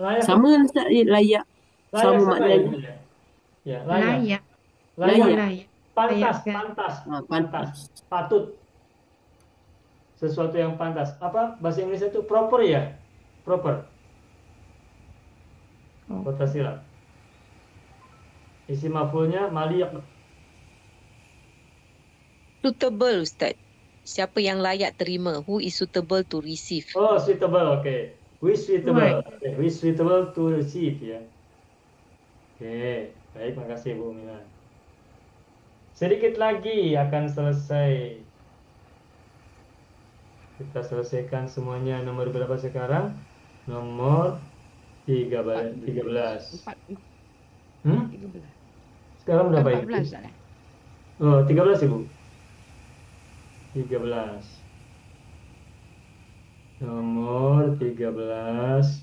Layak. Sama lah Ustaz, layak. Sama Layak maknanya. ya. Ya, layak. Layak. Layak. Layak. Layak. Pantas, Layak. pantas, Ah, pantas. pantas. Patut. sesuatu yang pantas. Apa bahasa Inggrisnya itu proper ya? Proper. Kota silap. Isim maf'ulnya maliq. Suitable, Ustaz. Siapa yang layak terima? Who is suitable to receive? Oh, suitable, oke. Who is suitable? Right. Okay. Who is suitable to receive ya. Oke, baik, makasih Bu Mila. Sedikit lagi akan selesai. Kita selesaikan semuanya. Nomor berapa sekarang? Nomor 13. 13. Sekarang berapa itu? 14 Ustaz. Oh, 13 Ibu. 13. Nomor 13.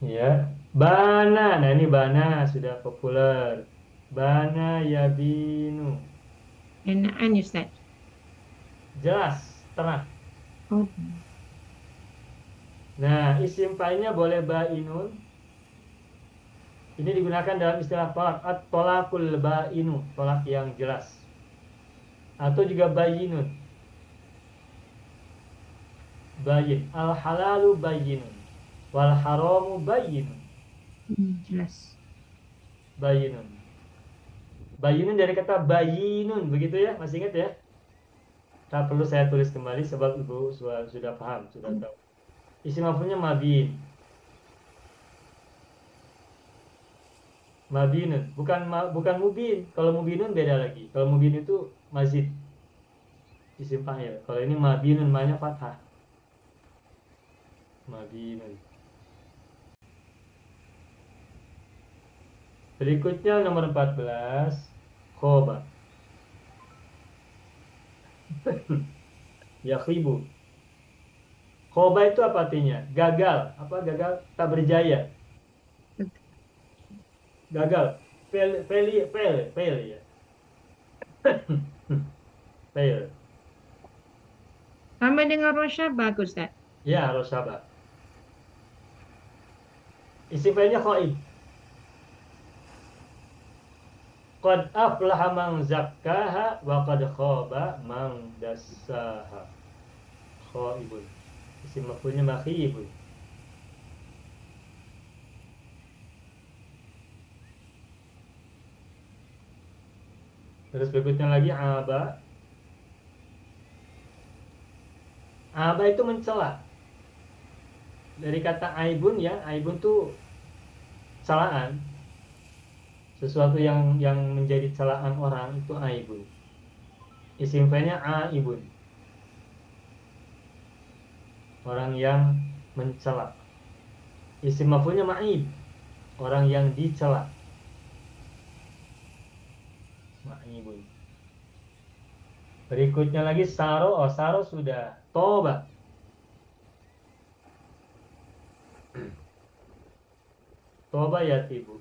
Ya. Bana. Nah, ini bana sudah populer. Bana yabinu. Enaan Ustaz. Jelas, terang. Oh. Nah, isim fa'ilnya boleh ba'inun. Ini digunakan dalam istilah tolak. At-tolakul ba'inu, tolak yang jelas. Atau juga bayinun. Bayin. Al-halalu bayinun. Wal haramu bayinun. Jelas. Bayinun. Bayinun dari kata bayinun, begitu ya? Masih ingat ya? Tak perlu saya tulis kembali sebab Ibu sudah paham, sudah tahu. Isim maf'ulnya mabin. Mabinun, bukan mubin. Kalau mubinun beda lagi. Kalau mubin itu mazid. Isim fa'il. Kalau ini mabinun, maknanya fathah. Mabinun. Berikutnya nomor 14, khoba. Yakhibu. Khoba itu apa artinya? Gagal. Apa gagal? Tak berjaya. Gagal. Fail ya. Fail. Sama dengan rosyabah Ustaz. Ya, harus sabar. Isim failnya khaib. Qad aflaha man zakkaha wa qad khaba man dassaha. Khaibun. Isim maf'ulnya makhibun. Terus berikutnya lagi aba. Aba itu mencela. Dari kata aibun ya, aibun tuh celaan. Sesuatu yang menjadi celaan orang itu aibun. Isim fa'ilnya aibun. Orang yang mencela. Isim maf'ulnya ma'ib. Orang yang dicela. Ma'ibun. Berikutnya lagi saro. Oh, saro sudah. Toba. Toba ya tibu.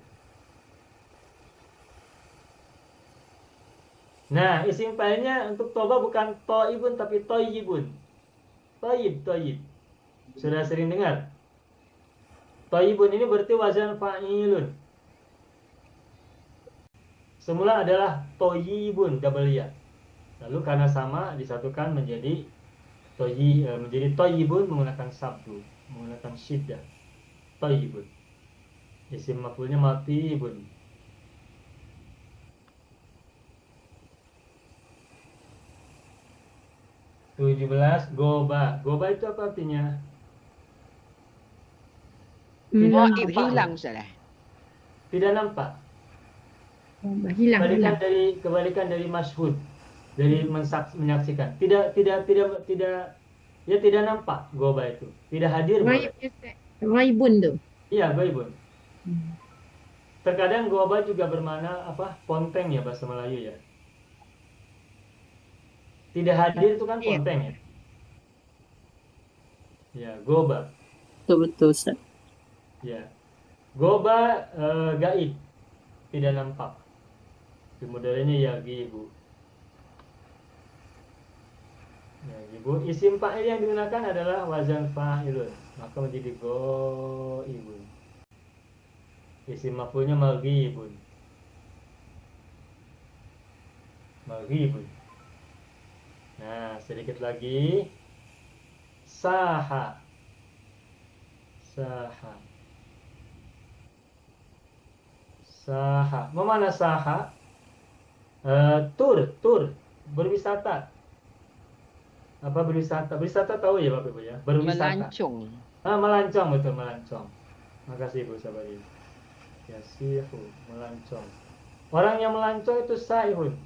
Nah, isim fa'ilnya untuk toba bukan toibun tapi toyibun. Toyib. Sudah sering dengar? Toyibun ini berarti wazan fa'ilun. Semula adalah toyibun, double ya. Lalu karena sama disatukan menjadi toyibun menggunakan sabdu, menggunakan syiddah. Toyibun. Isim maf'ulnya matibun. Goba. Goba itu apa artinya? Ghaib hilang Ustaz. Tidak nampak. Hilang. Kebalikan dari masyhud, dari menyaksikan. Tidak nampak goba itu. Tidak hadir. Ghaibun tu. Iya, ghaibun. Terkadang goba juga bermakna apa? Ponteng ya bahasa Melayu ya. Tidak hadir itu kan ponteng ya. Ya, goba. Betul Ustaz. Ya. Goba gaib. Tidak nampak. Modelnya ya gibu. Ya, gibu. Isim fa'il yang digunakan adalah wazan fa'ilun. Maka menjadi goibun. Isim maf'ulnya maghibun. Maghibun. Nah, sedikit lagi. Saha. Saha. Saha. Mana saha? Tur. Berwisata. Apa berwisata? Berwisata tahu ya Bapak Ibu ya? Berwisata. Melancong. Melancong, betul, melancong. Makasih Ibu Sabari. Yasihu, melancong. Orang yang melancong itu saihun.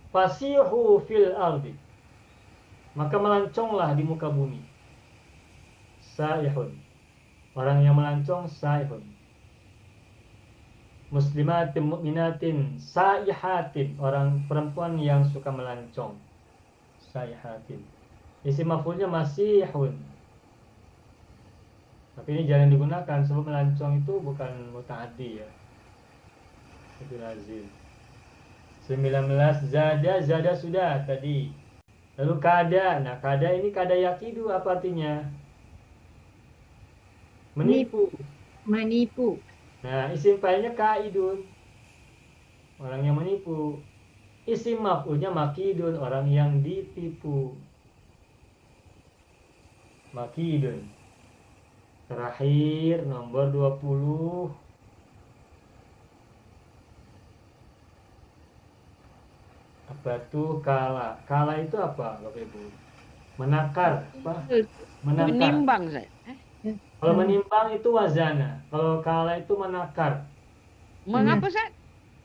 Fasihu fil ardi. Maka melanconglah di muka bumi. Saihun. Orang yang melancong saihun. Muslimatin mu'minatin saihatin. Orang perempuan yang suka melancong. Saihatin. Isim maf'ulnya masihun. Tapi ini jangan digunakan sebab melancong itu bukan muta'addi ya. Itu lazim. 19 zada sudah tadi. Lalu kada. Nah, kada ini kada yakidu apa artinya? Menipu. Menipu. Nah, isim fa'ilnya kaidun. Orang yang menipu. Isim maf'ulnya makidun, orang yang ditipu. Makidun. Terakhir nomor 20. Apa tuh kala? Kala itu apa Bapak Ibu? Menakar, apa? Menakar. Menimbang, Ustaz. Kalau menimbang itu wazana. Kalau kala itu menakar. Mengapa, Ustaz?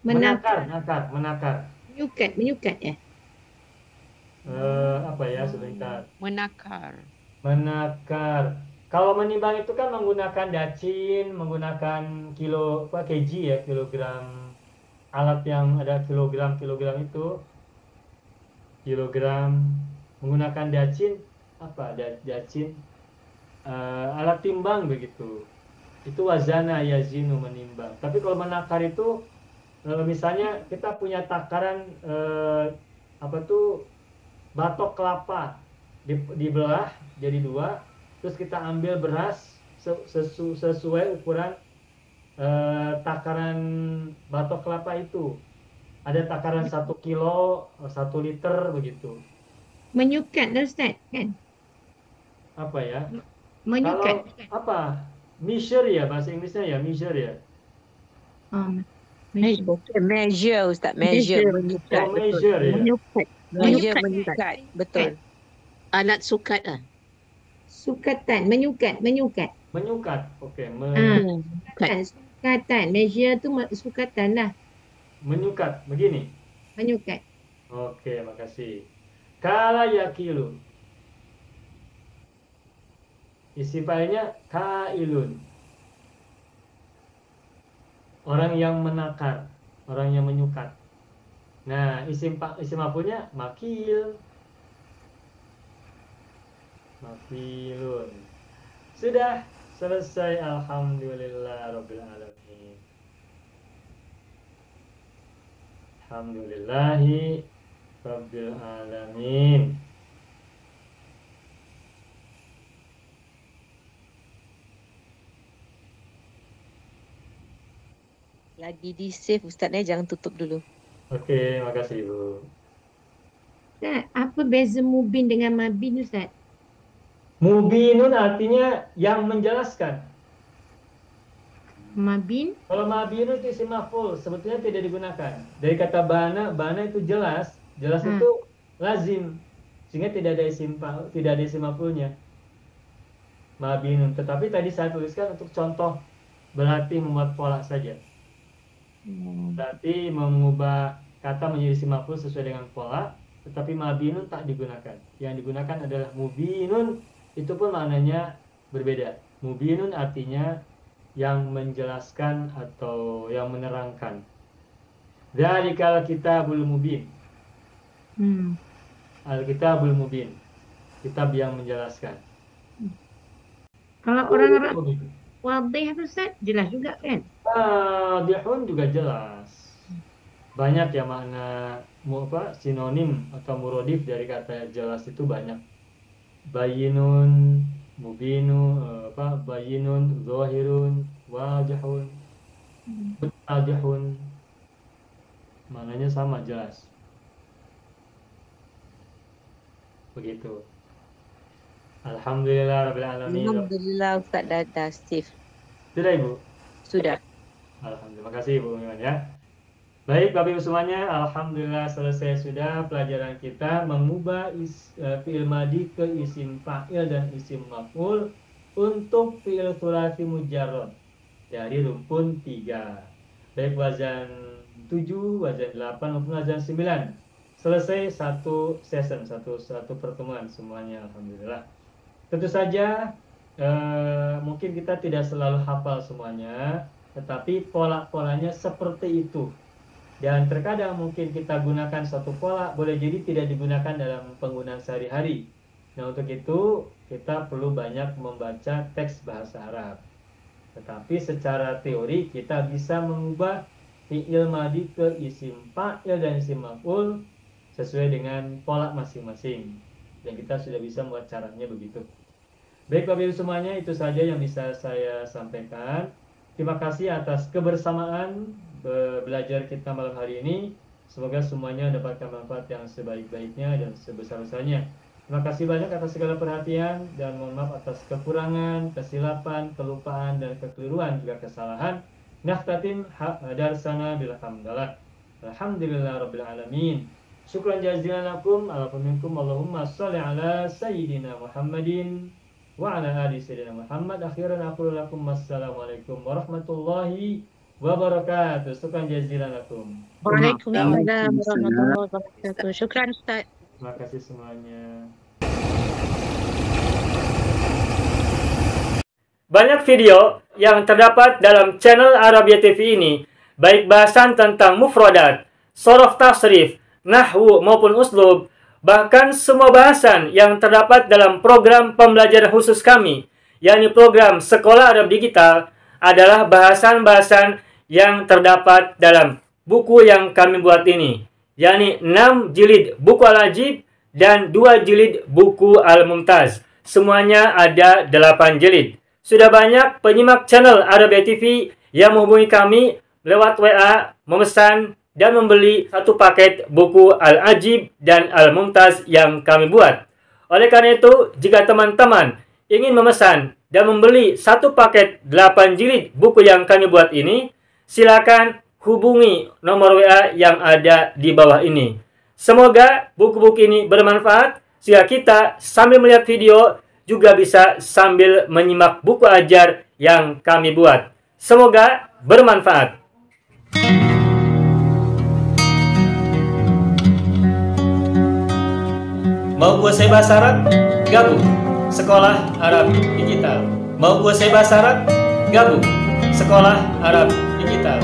Menakar. Menakar. Menyukat ya. Apa ya sebentar. Menakar. Kalau menimbang itu kan menggunakan dacin, menggunakan kg ya, kilogram. Alat yang ada kilogram itu. Kilogram menggunakan dacin dacin alat timbang begitu. Itu wazana yazinu, menimbang. Tapi kalau menakar itu misalnya kita punya takaran batok kelapa dibelah jadi 2, terus kita ambil beras sesuai ukuran takaran batok kelapa itu. Ada takaran 1 kilo, 1 liter begitu. Menyukat Ustaz kan? Apa ya? Menyukat. Kalau apa? Measure ya, bahasa Inggrisnya ya, measure ya. Measure, Ustaz. Measure. Menyukat. Oh, measure ya. Menyukat. Measure, Menyukat. menyukat. Betul. Alat sukat lah. Sukatan. Menyukat. Menyukat. Oke, Sukatan. Measure tu sukatan lah. menyukat. Begini. Menyukat. Oke, makasih. Kala yakilu. Isi failnya kailun. Orang yang menakar, orang yang menyukat. Nah, isim maf'ulnya makil. Makilun. Sudah selesai, alhamdulillah rabbil alamin. Alhamdulillahi rabbil alamin. Lagi di save Ustaz jangan tutup dulu. Oke, makasih Ibu. Ustaz, apa beza mubin dengan mabin Ustaz? Mubinun artinya yang menjelaskan. Mabin? Kalau mabinun itu isim maf'ul, sebetulnya tidak digunakan. Dari kata bana itu jelas. Jelas itu lazim. Sehingga tidak ada isim maf'ulnya. Mabinun. Tetapi tadi saya tuliskan untuk contoh, berarti membuat pola saja. Berarti mengubah kata menjadi isim maf'ul sesuai dengan pola, tetapi mabinun tak digunakan. Yang digunakan adalah mubinun, itu pun maknanya berbeda. Mubinun artinya yang menjelaskan atau yang menerangkan. Dzalikal kitabul mubin. Al-kitabul mubin. Kitab yang menjelaskan. Kalau orang wadih tu Ustaz, jelas juga kan? Wadihun juga jelas. Banyak ya makna sinonim atau muradif dari kata jelas itu banyak. Bayinun, mubinu, bayinun, zahirun, wadihun, wadihun. Maknanya sama, jelas. Begitu. Alhamdulillah Rabbil Alamin. Alhamdulillah Ustaz dah safe. Sudah Ibu? Sudah. Alhamdulillah. Terima kasih Ibu Miwan ya. Baik Bapak Ibu semuanya, Alhamdulillah selesai sudah pelajaran kita mengubah fi'il madi ke isim fa'il dan isim maf'ul untuk fi'il thulathi mujarrad dari rukun 3. Baik wazan 7, wazan 8 maupun wazan 9. Selesai satu session, satu pertemuan semuanya, Alhamdulillah. Tentu saja mungkin kita tidak selalu hafal semuanya, tetapi pola-polanya seperti itu. Dan terkadang mungkin kita gunakan satu pola, boleh jadi tidak digunakan dalam penggunaan sehari-hari. Nah untuk itu kita perlu banyak membaca teks bahasa Arab. Tetapi secara teori kita bisa mengubah fi'il madi ke isim fa'il dan isim maf'ul sesuai dengan pola masing-masing. Dan kita sudah bisa membuat caranya begitu. Baik Bapak Ibu semuanya, itu saja yang bisa saya sampaikan. Terima kasih atas kebersamaan belajar kita malam hari ini. Semoga semuanya mendapatkan manfaat yang sebaik-baiknya dan sebesar-besarnya. Terima kasih banyak atas segala perhatian dan mohon maaf atas kekurangan, kesilapan, kelupaan dan kekeliruan juga kesalahan. Nakhtatim darsana bilhamdulillah. Alhamdulillah rabbil alamin. Syukran jazilan lakum ala minkum. Allahumma shalli ala sayyidina Muhammadin wa ala ali sayyidina Muhammad. Akhiran aqulu lakum wassalamualaikum warahmatullahi wabarakatuh. Syukran jazilan lakum. Waalaikumsalam warahmatullahi wabarakatuh. Syukran Ustaz. Terima kasih semuanya. Banyak video yang terdapat dalam channel Arabia TV ini, baik bahasan tentang mufradat, shorof tasrif, nahwu maupun uslub, bahkan semua bahasan yang terdapat dalam program pembelajaran khusus kami, yakni program Sekolah Arab Digital, adalah bahasan-bahasan yang terdapat dalam buku yang kami buat ini, yakni 6 jilid buku Al-Ajib dan 2 jilid buku Al-Mumtaz. Semuanya ada 8 jilid. Sudah banyak penyimak channel Arabia TV yang menghubungi kami lewat WA, memesan dan membeli satu paket buku Al-Ajib dan Al-Mumtaz yang kami buat. Oleh karena itu, jika teman-teman ingin memesan dan membeli satu paket 8 jilid buku yang kami buat ini, silakan hubungi nomor WA yang ada di bawah ini. Semoga buku-buku ini bermanfaat sehingga kita sambil melihat video juga bisa sambil menyimak buku ajar yang kami buat. Semoga bermanfaat. Mau kuasai bahasa Arab? Gabung Sekolah Arab Digital. Mau kuasai bahasa Arab? Gabung Sekolah Arab Digital.